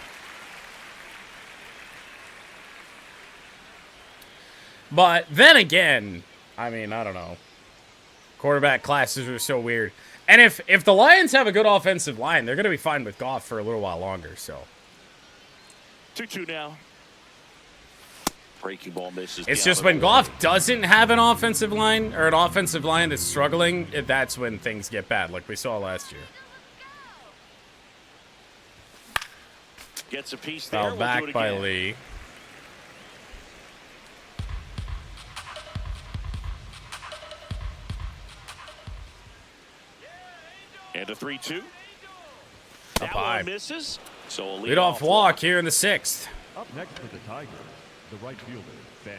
But then again, I mean, I don't know. Quarterback classes are so weird. And if the Lions have a good offensive line, they're going to be fine with Goff for a little while longer, so. 2-2 now. Breaking ball misses. It's down just the when middle. Goff doesn't have an offensive line, or an offensive line that's struggling, that's when things get bad, like we saw last year. Gets a piece there. Foul We'll do back it by again. Lee. And a 3-2. Up That high. one misses. So a Leadoff walk here in the 6th. Up next for the Tigers, the right fielder, Ben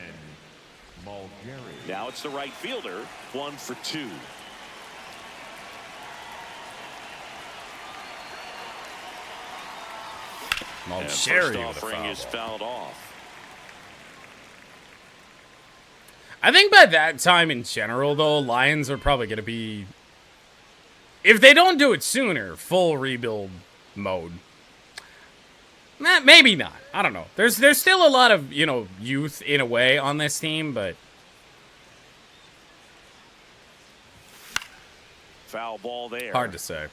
Mulgeri. Now it's the right fielder. 1 for 2. And first Mulgeri with a offering foul is ball. fouled off. I think by that time in general, though, Lions are probably going to be, if they don't do it sooner, full rebuild mode. Maybe not. I don't know. There's still a lot of, youth in a way on this team, but Foul ball there. hard to say.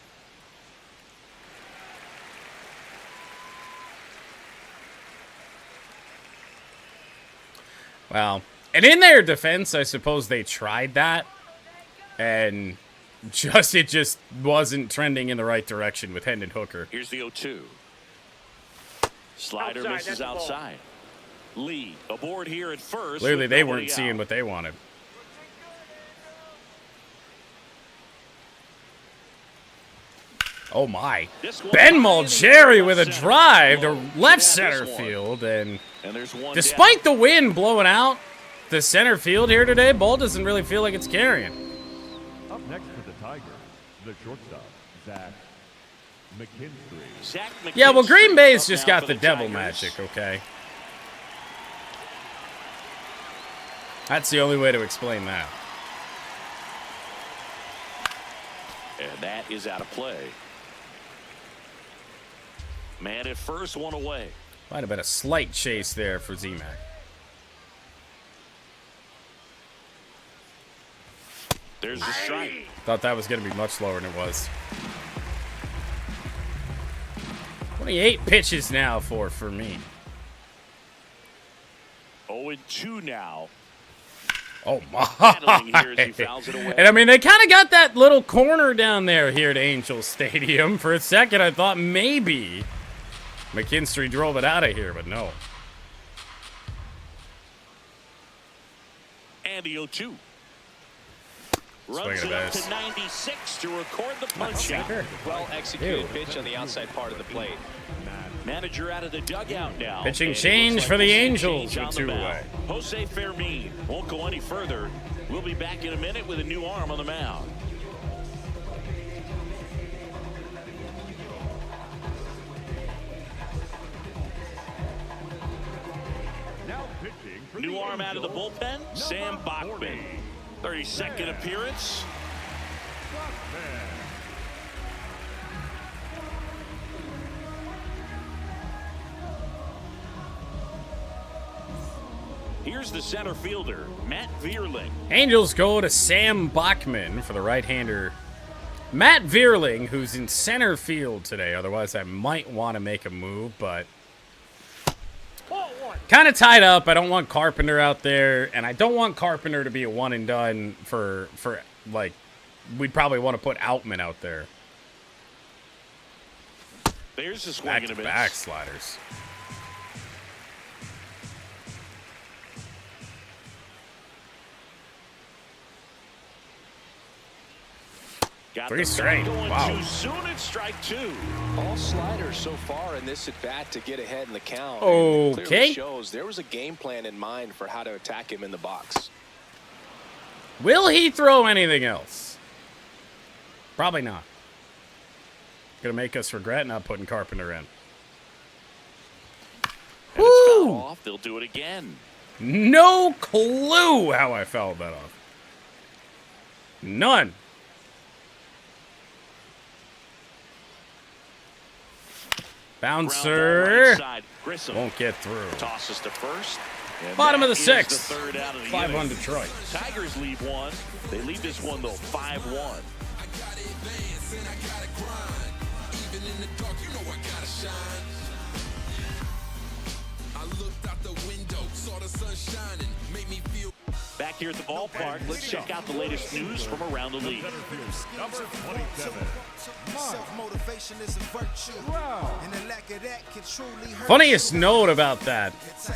Well, and in their defense, I suppose they tried that, and it just wasn't trending in the right direction with Hendon Hooker. Here's the 0-2. Slider Outside, misses that's the ball. outside. Lee aboard here at first. Clearly, with they nobody weren't seeing out. what they wanted. Oh my. This one Ben high in the Mulgeri air, with a left drive to center. left Yeah, this center one. field, and And there's one despite the wind blowing out the center field here today, ball doesn't really feel like it's carrying. Up next for the Tigers, the shortstop, Zach McKinstry. Zach Yeah, well, Green McKinstry Bay's up just now got for the devil Tigers. magic, okay? That's the only way to explain that. And that is out of play. Man at first, one away. Might have been a slight chase there for Z-Mac. There's the strike. Thought that was going to be much lower than it was. 28 pitches now for me. 0-2 now. Oh my! Battling here as he fouls it away. And I mean, they kind of got that little corner down there here at Angel Stadium. For a second, I thought maybe McKinstry drove it out of here, but no. And the 0-2. Swing Runs and it a up miss. to 96 to record the punch out. Well executed Ew. pitch on the outside part of the plate. Manager out of the dugout now. Pitching And it change looks for like the we'll see Angels change on with the two mound. away. Jose Fermin won't go any further. We'll be back in a minute with a new arm on the mound. New arm out of the bullpen, Sam Bachman. 32nd appearance. Here's the center fielder, Matt Vierling. Angels go to Sam Bachman for the right-hander. Matt Vierling, who's in center field today. Otherwise, I might want to make a move, but kind of tied up. I don't want Carpenter out there, and I don't want Carpenter to be a one and done for like, we'd probably want to put Outman out there. There's the swing and a miss. Back sliders. Got 3 straight. Wow. Too soon at strike 2. All sliders so far in this at bat to get ahead in the count. Okay. It clearly shows there was a game plan in mind for how to attack him in the box. Will he throw anything else? Probably not. Gonna make us regret not putting Carpenter in. And it's fouled off. They'll do it again. No clue how I fouled that off. None. Bouncer won't get through. Tosses to first. Bottom of the 6th. 5-1 Detroit. Tigers lead one. They lead this one though 5-1. Back here at the ballpark, let's check out the latest news from around the league. Number 27. Funniest note about that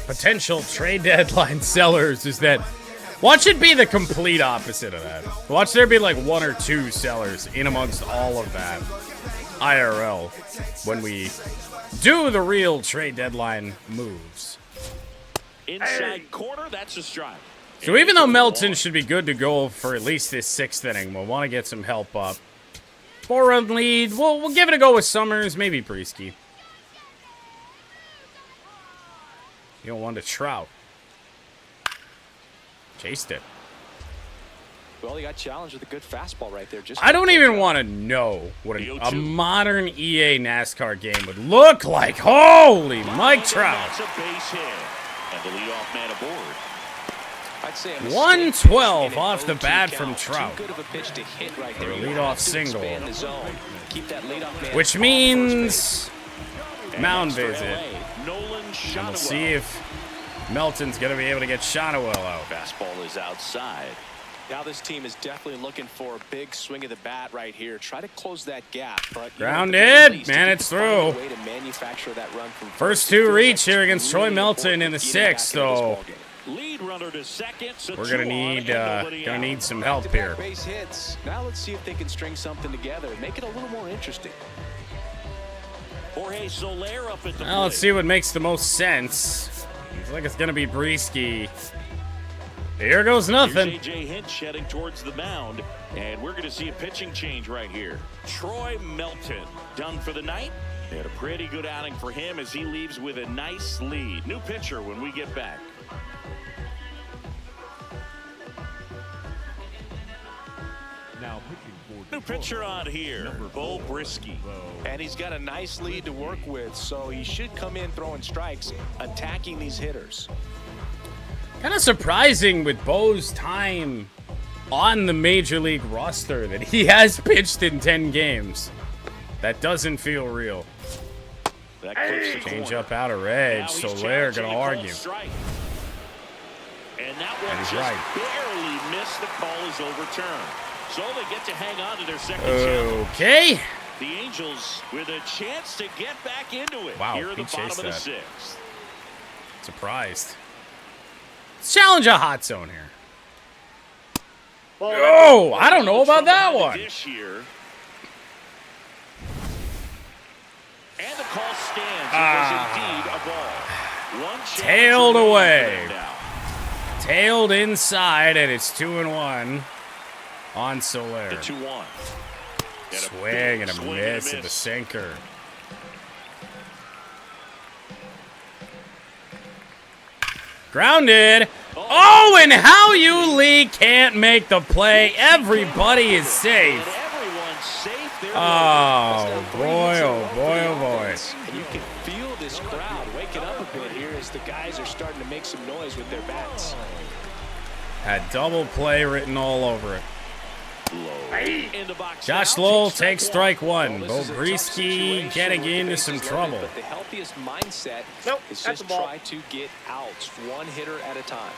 potential trade deadline sellers is that watch it be the complete opposite of that. Watch there be like 1 or 2 sellers in amongst all of that IRL when we do the real trade deadline moves. Inside corner, that's a strike. So even though Melton should be good to go for at least this 6th inning, we'll want to get some help up. 4-run lead. We'll give it a go with Summers, maybe Breesky. You don't want to Trout. Chased it. Well, he got challenged with a good fastball right there. Just I don't even want to know what a modern EA NASCAR game would look like. Holy Mike Trout. That's a base hit. And the leadoff man aboard. I'd say 112 off the bat from Trout. Too good of a pitch to hit right there. For a leadoff single. Keep that leadoff man. Which means mound visit. And we'll see if Melton's going to be able to get Shotwell out. Fastball is outside. Now this team is definitely looking for a big swing of the bat right here. Try to close that gap. But grounded, man, it's through. Way to manufacture that run from first 2 reach here against Troy Melton in the 6th, though. Lead runner to second, so we're gonna need some help here. Base hits. Now let's see if they can string something together and make it a little more interesting. Jorge Soler up at the now let's see what makes the most sense. Looks like it's gonna be Breesky. Here goes nothing. Here's A.J. Hinch heading towards the mound, and we're gonna see a pitching change right here. Troy Melton done for the night. And a pretty good outing for him as he leaves with a nice lead. New pitcher when we get back. Now pitching for New pitcher on here, Bo Brisky. And he's got a nice lead to work with, so he should come in throwing strikes, attacking these hitters. Kind of surprising with Bo's time on the Major League roster that he has pitched in 10 games. That doesn't feel real. That clips the Change corner. up out of Reg, Soler gonna argue. And that one He's just right. barely missed. The call is overturned. So they get to hang on to their second challenge. Okay. The Angels with a chance to get back into it. Wow, here at he the bottom chased of the that. 6th. Surprised. Let's challenge a hot zone here. Oh, I don't know about that one. Dish here. And the call stands. It was indeed a ball. One chance Tailed remaining away. for them now. Tailed inside, and it's 2-1 on Soler. The 2-1. Swing and a miss at the sinker. Grounded. Oh, and how you Lee can't make the play. Everybody is safe. Everyone's safe. There Oh, boy, oh, boy, oh, boy. And you can feel this crowd waking up a bit here as the guys are starting to make some noise with their bats. Had double play written all over it. in the box. Josh now, Lowell takes takes strike one. Well, this is a tough Bobrisky situation getting with the into bases some loaded, trouble. But the healthiest mindset Nope, is that's just the ball. try to get outs, one hitter at a time.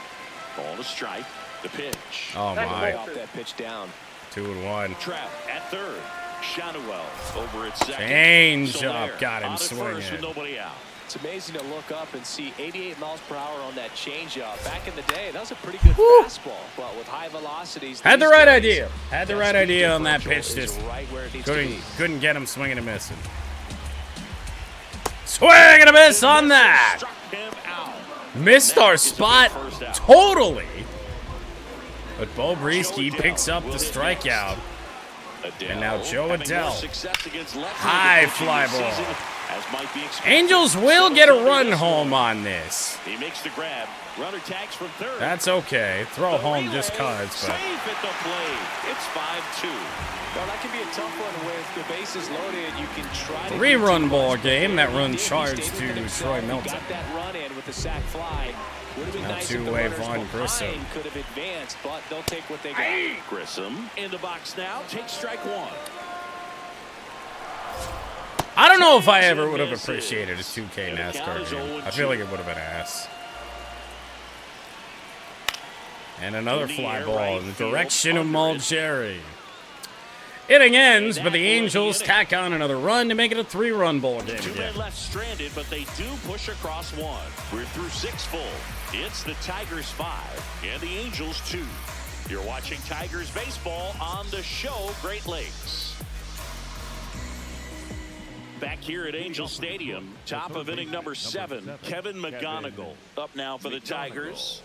Ball to strike. The pitch. Oh, That's my. the Off that pitch down. 2-1. Trap at third. Shanuel over at second. Change Soler up. Got him on at swinging. first with nobody out. It's amazing to look up and see 88 miles per hour on that changeup. Back in the day, that was a pretty good fastball, but with high velocities. Had the these right days, idea. Had the that right speed idea on that differential pitch. is Just right where it needs to be. couldn't get him swinging and missing. Swing and a miss on that. Struck him out. Missed our That is a big spot first out. totally. But Bobrisky picks up the strikeout. Adele And now Joe having more Adele. success against lefties High in the fly season, ball. as might be expected. Angels will Settles get a under run this home one. on this. He makes the grab. Runner tags from third. That's okay. Throw The home relay, just cause, but safe at the plate. It's 5-2. Well, that can be a tough one with the bases loaded. You can try to Three-run do too ball much, but game. That he run did. He charged stayed to within himself. Troy He Melton. got that run in with the sac fly. Would have been Now nice if the two-way runners Vaughn Grissom. behind could have advanced, but they'll take what they got. Grissom in the box now. Takes strike one. I don't know if I ever would have appreciated a 2K And the NASCAR count is game. 0-2. I feel like it would have been ass. And another In the fly air, ball right in the field, direction of under it. Mulcherry. Inning ends, but the And that will be Angels it. tack on another run to make it a 3-run ball game Two again. men left stranded, but they do push across one. We're through 6 full. It's the Tigers 5 and the Angels 2. You're watching Tigers baseball on the show Great Lakes. Back here at Angel Stadium, top of inning number 7, Kevin McGonigal up now for the Tigers.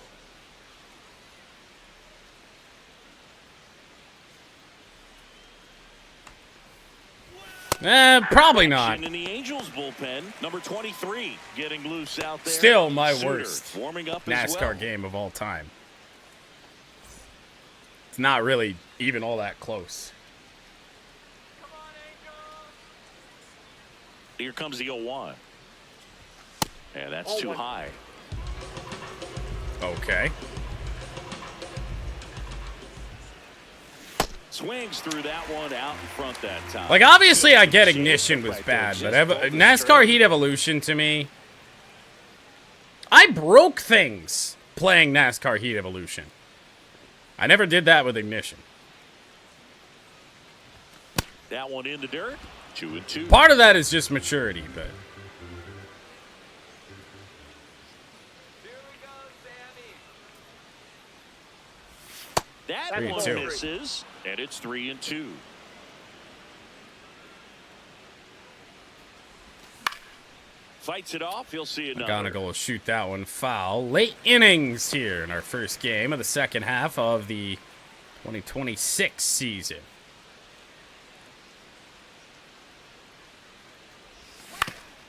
Probably not. Action in the Angels bullpen, number 23 getting loose out there. Still my Suter worst warming up as NASCAR well. game of all time. It's not really even all that close. Here comes the 0-1. And that's too 0-1. high. Okay. Swings through that one out in front that time. Like, obviously, I get Ignition was bad, but NASCAR Heat Evolution to me, I broke things playing NASCAR Heat Evolution. I never did that with Ignition. That one in the dirt. 2-2. Part of that is just maturity, but That 3-2. one misses, and it's 3-2. Fights it off. He'll see another. McGonigal will shoot that one foul. Late innings here in our first game of the second half of the 2026 season.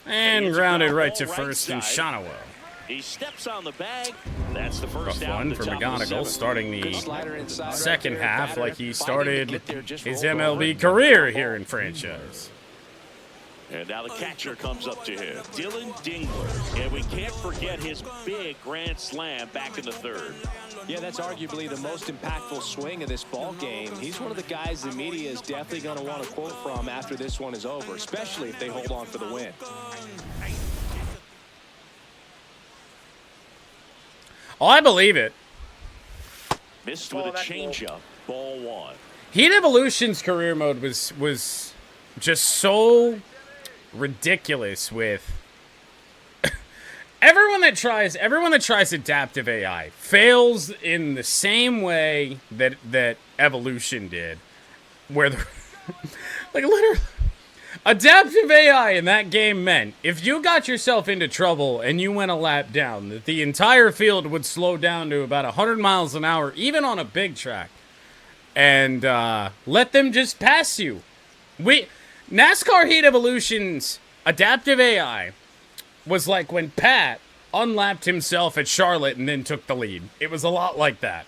And grounded right to first in Shanuel. He steps on the bag. That's the Rough first out. one in the for top of the McGonigal, 7th. starting Good the slider inside second right there. half Batter like he fighting to started get there, just his rolled over. MLB career here in franchise. And now the catcher comes up to him, Dylan Dingler. And we can't forget his big grand slam back in the third. Yeah, that's arguably the most impactful swing of this ball game. He's one of the guys the media is definitely going to want to quote from after this one is over, especially if they hold on for the win. Oh, I believe it. Missed with a changeup. Ball 1. Heat Evolution's career mode was just so ridiculous with everyone that tries adaptive AI fails in the same way that Evolution did, where the like literally adaptive AI in that game meant if you got yourself into trouble and you went a lap down, that the entire field would slow down to about 100 miles an hour, even on a big track, and let them just pass you. NASCAR Heat Evolution's adaptive AI was like when Pat unlapped himself at Charlotte and then took the lead. It was a lot like that.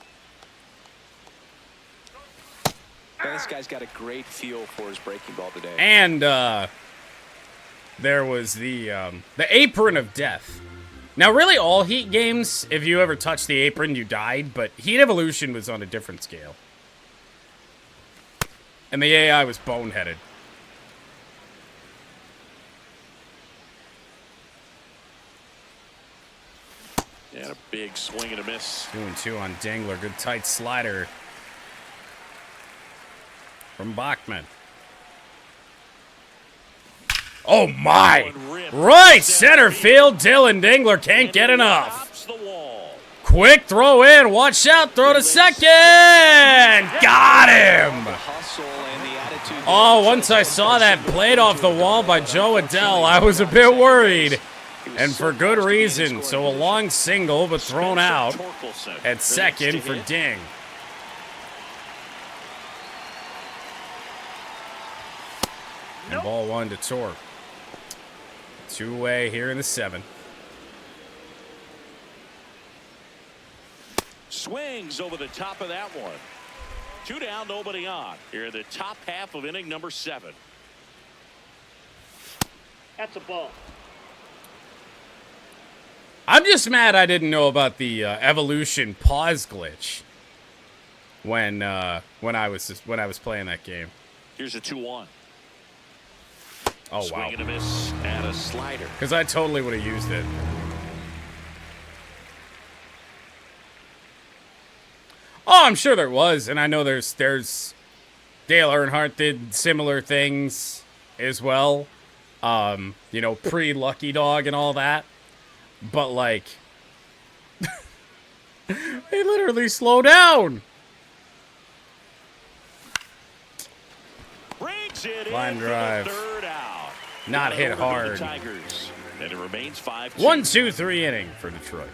This guy's got a great feel for his breaking ball today. And there was the apron of death. Now, really, all Heat games, if you ever touched the apron, you died. But Heat Evolution was on a different scale. And the AI was boneheaded. And a big swing and a miss. 2-2 on Dingler. Good tight slider from Bachman. Oh, my. Right center field. Dylan Dingler can't get enough. Quick throw in. Watch out. Throw to second. Got him. Oh, once I saw that blade off the wall by Joe Adell, I was a bit worried. And for good reason. So a long single, but thrown out at second for Ding. And ball one to Torque. Two-way here in the 7th. Swings over the top of that one. 2 down, nobody on. Here in the top half of inning number 7. That's a ball. I'm just mad I didn't know about the evolution pause glitch when I was playing that game. Here's a 2-1. Oh, Swing wow. and a miss and a slider. Because I totally would have used it. Oh, I'm sure there was, and I know there's Dale Earnhardt did similar things as well. You know, pre-Lucky Dog and all that. But like they literally slow down. Line drive. Not hit hard. Tigers. And it remains 5-2. 1-2-3 inning for Detroit.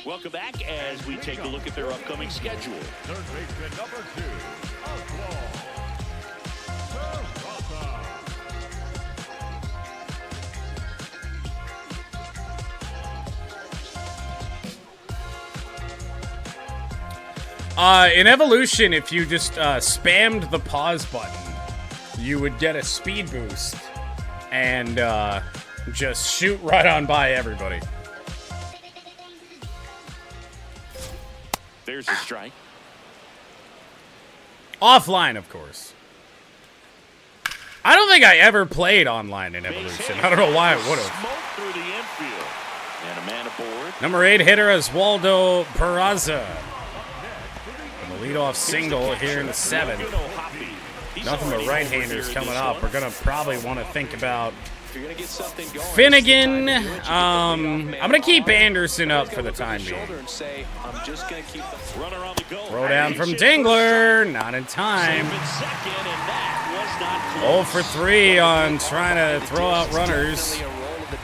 Welcome back as we take a look at their upcoming schedule. Third baseman number 2, Oswald. In Evolution, if you just spammed the pause button, you would get a speed boost and just shoot right on by everybody. There's a strike. Offline, of course. I don't think I ever played online in Evolution. I don't know why I would have. Smoke through the infield. And a man aboard. Number 8 hitter is Waldo Peraza. And the leadoff single here in the 7th. Nothing but right-handers coming up. We're going to probably want to think about Finnegan. I'm going to keep Anderson up for the time being. Throw down from Dingler. Not in time. 0 for 3 on trying to throw out runners.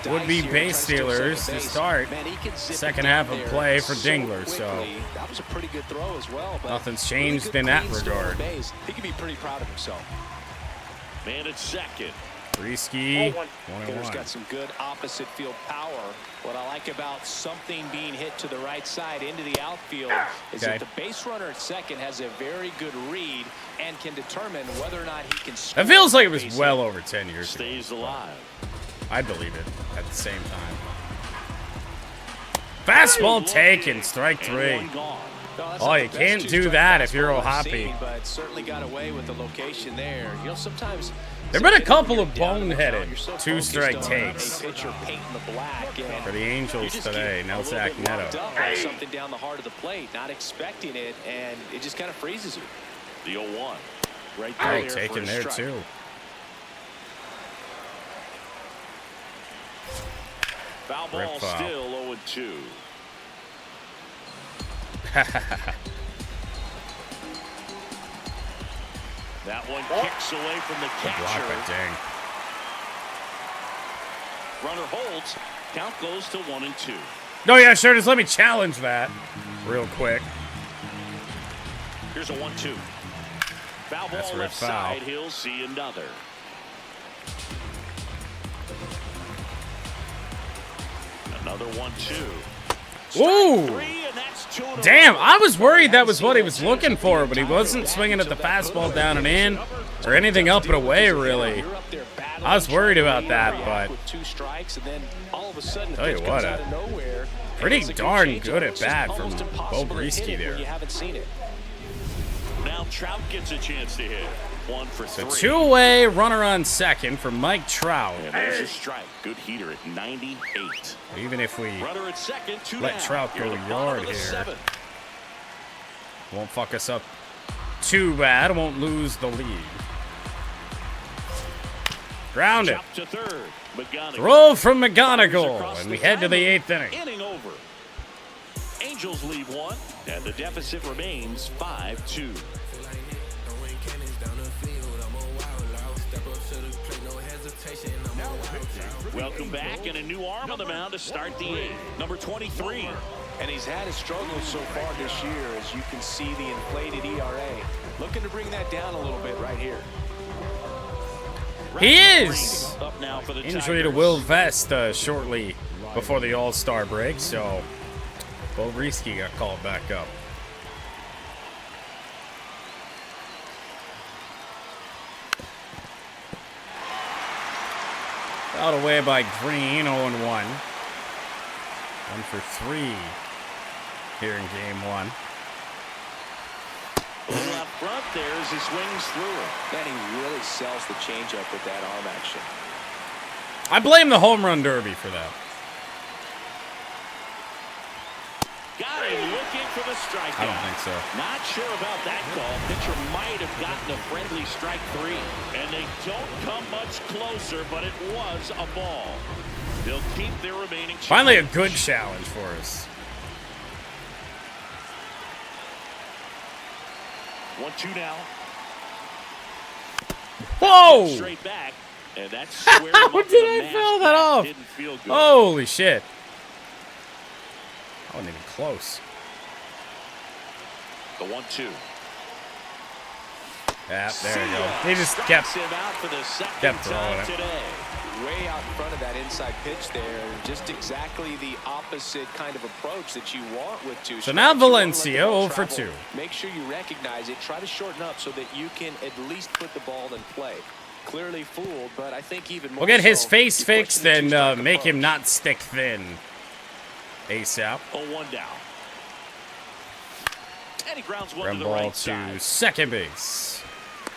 Would-be base stealers to start. Second half of play for Dingler, so nothing's changed in that regard. He can be pretty proud of himself. Man at second. Risky. Hitter's got some good opposite field power. What I like about something being hit to the right side into the outfield is that the base runner at second has a very good read and can determine whether or not he can score. It feels like it was well over 10 years ago. Stays alive. I believe it at the same time. Fastball taken, strike 3. Oh, you can't do that if you're O'Hoppe. But certainly got away with the location there. You know, sometimes there have been a couple of boneheaded 2-strike takes for the Angels today. Nelson Neto. Something down the heart of the plate, not expecting it, and it just kind of freezes you. The 0-1. Right Oh, there. taken there too. Foul ball still 0-2. That one kicks away from the catcher. Runner holds. Count goes to 1-2. No, yeah, sure. Just let me challenge that real quick. Here's a 1-2. Foul That's ball for a left foul. side. He'll see another. Another 1-2. Ooh! Three, and that's 2 in a Damn, row. I was worried that was what he was looking for, but he wasn't swinging at the fastball down and in or anything up and away, really. I was worried about that, but tell you what, pretty darn good at bat from Bo Briesky there. Now Trout gets a chance to hit. 1 for 3. The two-way runner on second for Mike Trout. And there's a strike. Good heater at 98. Even if we Runner at second, 2 let down. Trout go You're the bottom yard of the here, 7th. won't fuck us up too bad. Won't lose the lead. Grounded. Chop to third. McGonigal. Throw from McGonigal, and we head to the 8th inning. Inning over. Angels lead 1, and the deficit remains 5-2. Welcome back, and a new arm on the mound to start the 8th. Number 23. And he's had his struggles so far this year, as you can see the inflated ERA. Looking to bring that down a little bit right here. He is! Up now for the Injury to Tigers. Will Vest shortly before the All-Star break, so Bo Briesky got called back up. Out away by Green, 0-1. 1 for 3 here in game 1. Up front there as he swings through it. Then he really sells the changeup with that arm action. I blame the home run derby for that. Got him looking for the strikeout. I don't think so. Not sure about that call. Pitcher might have gotten a friendly strike 3. And they don't come much closer, but it was a ball. They'll keep their remaining challenge. Finally a good challenge for us. 1-2 now. Whoa! Straight back. And that's square How him up did to the I mask foul that back. off? Didn't feel good. Holy shit. I wasn't even close. The 1-2. Yeah, there you go. They just kept him out for the second kept throwing time it. today. Way out in front of that inside pitch there. Just exactly the opposite kind of approach that you want with two. So now strikes. You wanna let the Valencia ball 0 for travel. 2. Make sure you recognize it. Try to shorten up so that you can at least put the ball in play. Clearly fooled, but I think even more We'll get his so, face you fixed question the and two-strike make him approach. not stick thin. ASAP. 0-1 down. And he grounds one Ground to the ball right to side. second base.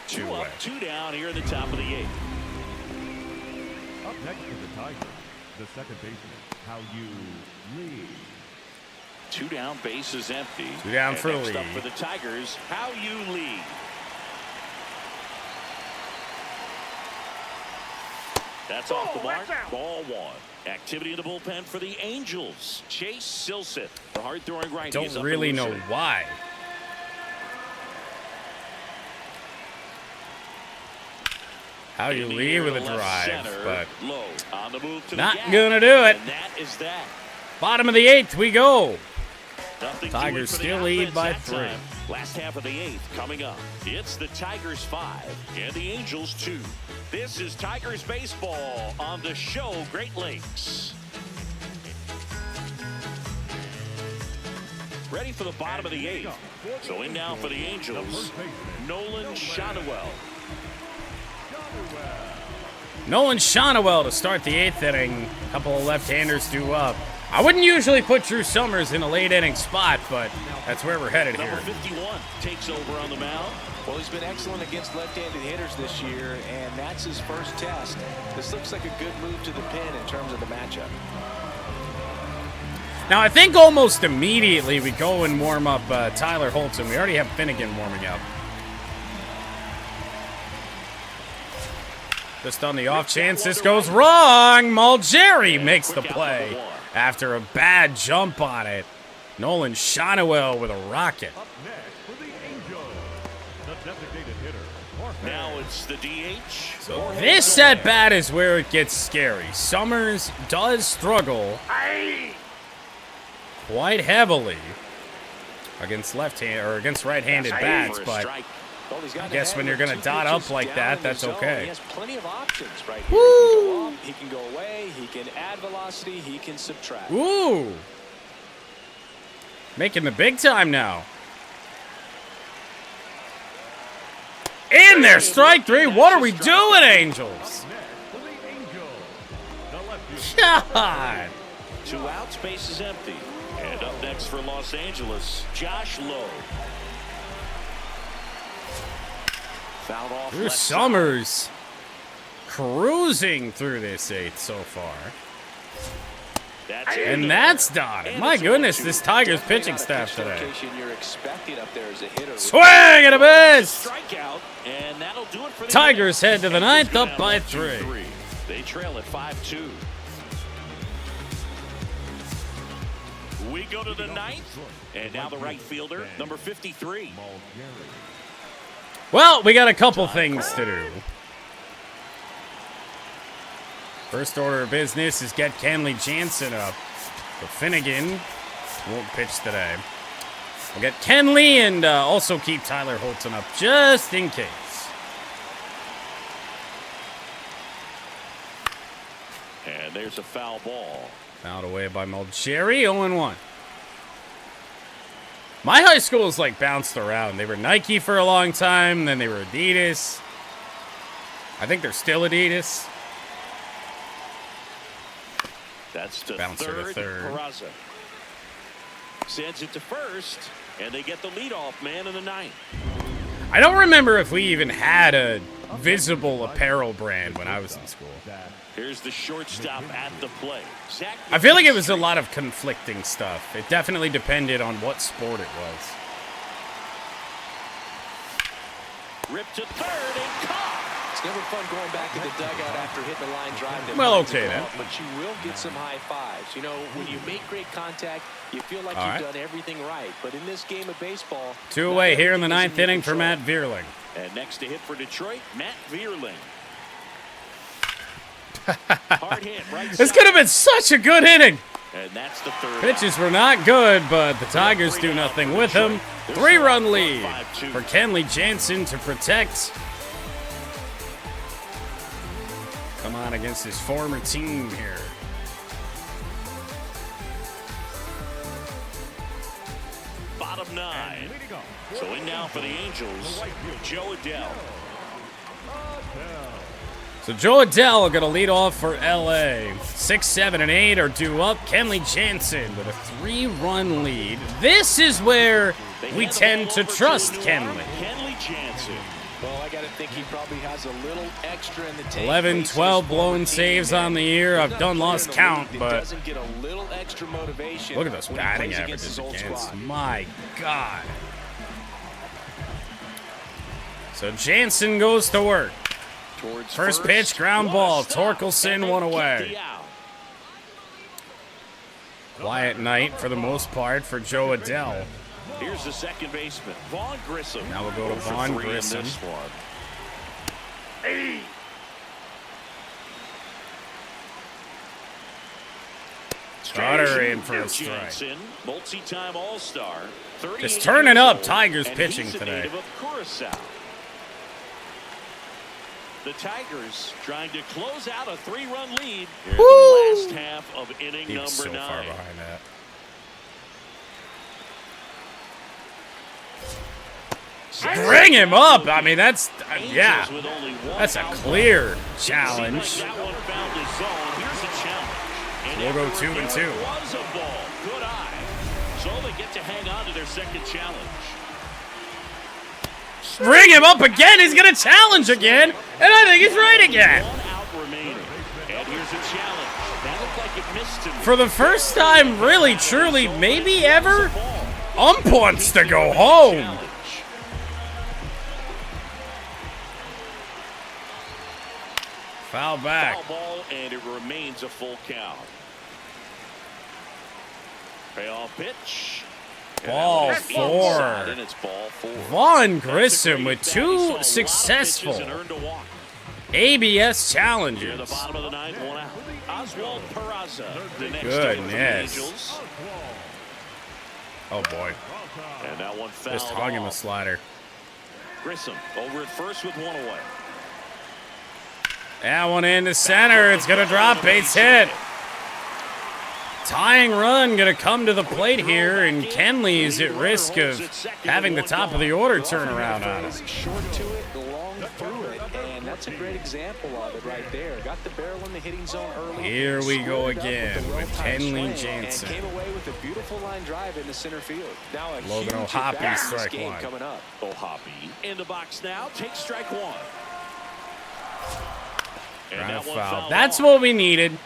2 2 up, away. 2 down here in the top of the 8th. Up next for the Tigers, the second baseman, How You Lee. 2 down, base is empty. 2 down And for the next up lead. for the Tigers, How You Lee. That's off the mark. Ball 1. Activity in the bullpen for the Angels. Chase Silseth, the hard-throwing righty. is Don't up really and know loose. why. How You In the Lee air with a to left drive, center, but low on the move to not the gap. gonna do it. And that is that. Bottom of the 8th we go. Nothing Tigers doing for the still lead offense by that 3. time. Last half of the 8th coming up. It's the Tigers 5 and the Angels 2. This is Tigers baseball on the show Great Lakes. Ready for the bottom of the 8th. So in now for the Angels, Nolan Shotwell. Nolan Shotwell to start the 8th inning. A couple of left-handers due up. I wouldn't usually put Drew Summers in a late inning spot, but that's where we're headed Number here. 51 takes over on the mound. Well, he's been excellent against left-handed hitters this year, and that's his first test. This looks like a good move to the pin in terms of the matchup. Now, I think almost immediately we go and warm up Tyler Holton. We already have Finnegan warming up. Just on the off chance this goes wrong, Mulgeri makes the play after a bad jump on it. Nolan Shotwell with a rocket. Up next for the Angels, the designated hitter, Jorge. Now it's the DH. So this at-bat is where it gets scary. Summers does struggle quite heavily. against left-hand or against right-handed bats, but Well, he's got I guess when you're going to dot up like that, that's okay. He has plenty of options right here. He can go up, he can go away, he can add velocity, he can subtract. Ooh. Making the big time now. In there, strike three. What are we doing, Angels? God. 2 outs, base is empty. And up next for Los Angeles, Josh Lowe. Fouled off Drew left Summers cruising through this 8th so far. That's And that's dotted. My goodness, this Tigers pitching staff today. You're expecting up there as a hitter. Swing and a miss. strikeout, and that'll do it for the Tigers inning. head to the 9th, up by 3. They trail at 5-2. We go to the 9th, and now the right fielder, number 53. Well, we got a couple things to do. First order of business is get Kenley Jansen up. But Finnegan won't pitch today. We'll get Kenley and also keep Tyler Holton up just in case. And there's a foul ball. Fouled away by Mulcherry, 0-1. My high school is like bounced around. They were Nike for a long time, then they were Adidas. I think they're still Adidas. That's the Bouncer to third. Peraza sends it to first, and they get the leadoff man in the 9th. I don't remember if we even had a visible apparel brand when I was in school. Here's the shortstop at the plate. Zach, I feel like it was a lot of conflicting stuff. It definitely depended on what sport it was. ripped to third and caught. It's never fun going back to the dugout after hitting a line drive. That Well, lines okay, it then. off, but you will get some high fives. You know, when you make great contact, you feel like All you've right. done everything right. But in this game of baseball, 2 not away here in the everything is 9th your inning for control. Matt Vierling. And next to hit for Detroit, Matt Vierling. Hard hit, right This side. could have been such a good inning. And that's the third. Pitches were not good, but the Tigers do nothing with him. 3-run lead for Kenley Jansen to protect. Come on against his former team here. Bottom 9. So in now for the Angels, Joe Adell. So Joe Adell going to lead off for LA. 6, 7, and 8 are due up. Kenley Jansen with a 3-run lead. This is where we tend to trust Kenley. Kenley Jansen. Well, I got to think he probably has a little extra in the tank. 11, 12 blown saves on the year. I've done lost count, but doesn't get a little extra motivation. look at those when he batting plays averages his old against. squad. My God. So Jansen goes to work. Towards First pitch, ground ball. Torkelson one away. The out. Quiet night for the most part for Joe Adell. Here's the second baseman, Vaughn Grissom. Now we'll go to 0 for Vaughn 3 in Grissom. this one. Trotter in for a strike. Jansen, multi-time All-Star. 38 Just turning up years old, Tigers and pitching he's a today. native of Curacao. The Tigers trying to close out a 3-run lead in the last half of inning He number was so 9. far behind that. Bring him up. I mean, that's, yeah. Angels with only one That's a out. clear Seemed like challenge. that one found his zone. Here's a challenge. And We'll go after 2 and review, 2. it was a ball. Good eye. So they get to hang on to their second challenge. Bring him up again. He's going to challenge again. And I think he's right again. One out remaining. And here's a challenge. That looked like it missed him. For the first time, really, truly, maybe ever, Ball. wants to go home. Challenge. Foul back. Foul ball, and it remains a full count. Payoff pitch. Ball And that was inside, 4. and it's ball 4. Vaughn That's a Grissom great with bat. He saw a lot 2 of successful pitches and earned a walk. ABS Near the challenges. bottom of the 9th, 1 out. Oswald Peraza, the next Goodness. hitter for the Angels. Oh, boy. And that one fouled Just hung him a off. slider. Grissom over at first with one away. That one into center. It's going to drop. Base hit. Tying run going to come to the plate here, and Kenley's at risk of having the top of the order turn around on him. Short to it, long through it, and that's a great example of it right there. Got the barrel in the hitting zone early. Here we go again with Kenley Jansen. And came away with a beautiful line drive in the center field. Now a Logan huge O'Hoppe, at-bat in this strike game one. coming up. O'Hoppe in the box now. Takes strike one. And Ground that one foul. fouled That's off. what we needed.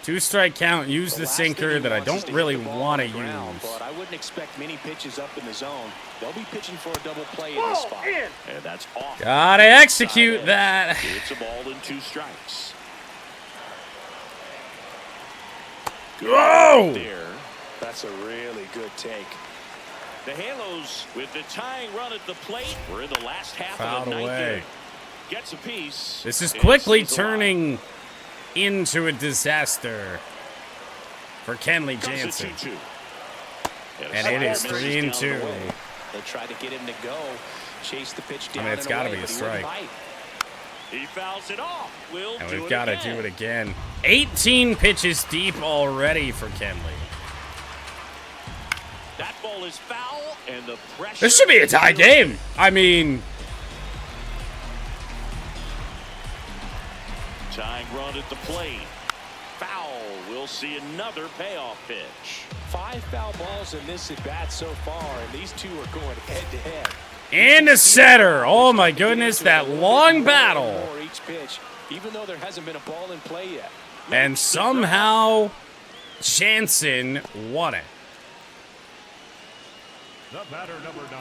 2-strike count. Use the sinker that I don't really want to use. But I wouldn't expect many pitches up in the zone. They'll be pitching for a double play in this spot. And that's off. Gotta execute that. It's a ball in 2 strikes. Whoa! There. That's a really good take. The Halos with the tying run at the plate. We're in the last half Fouled of the ninth away. inning. Gets a piece. This is and quickly stays alive. turning into a disaster for Kenley Comes a Jansen. 2-2. And it is Misses 3-2. down the way. They tried to get him to go, chase the pitch down. I mean, it's got to be a but he wouldn't strike. bite. He fouls it off. We'll And do we've it got to again. do it again. 18 pitches deep already for Kenley. That ball is foul, and the pressure. This should be a tie game. I mean, Tying run at the plate. Foul. We'll see another payoff pitch. 5 foul balls in this at bat so far, and these two are going head to head. into center. Oh my goodness, that long battle. Each pitch, even though there hasn't been a ball in play yet. And somehow Jansen won it. The batter, number 9,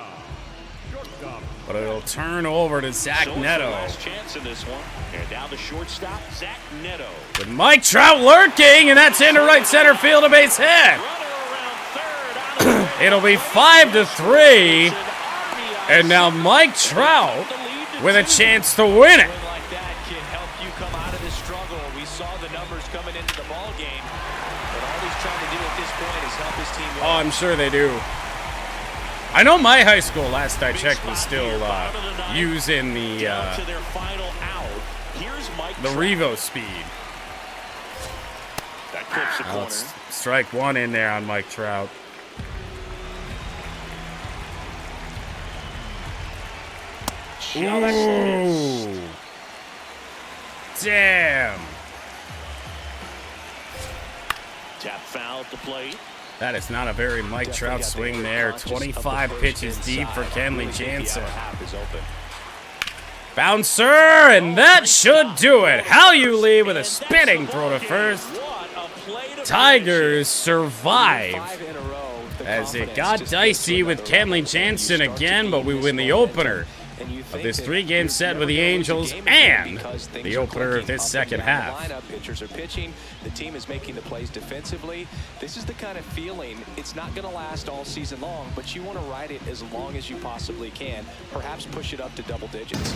shortstop. But it'll turn over to Zach So it's the Neto. last chance in this one. And now the shortstop, Zach Neto. With Mike Trout lurking, and that's into right center field, a base hit. Runner around third. Out of the It'll be 5-3, and now Mike Trout with a chance to win it. Win like that can help you come out of this struggle. We saw the numbers coming into the ball game, but all he's trying to do at this point is help his team win. Oh, I'm sure they do. I know my high school, last I checked, was still using the Down to their final out. Here's Mike the Trout. Revo speed. That clips the Now corner. let's strike one in there on Mike Trout. Ooh. Damn. Tap foul at the plate. That is not a very Mike Trout swing there. 25 pitches deep for Kenley Jansen. Bouncer, and that should do it. Hal Lee with a spinning throw to first. Tigers survive as it got dicey with Kenley Jansen again, but we win the opener of this 3-game set with the Angels and the opener of this second half. Lineup pitchers are pitching. The team is making the plays defensively. This is the kind of feeling. It's not going to last all season long, but you want to ride it as long as you possibly can. Perhaps push it up to double digits.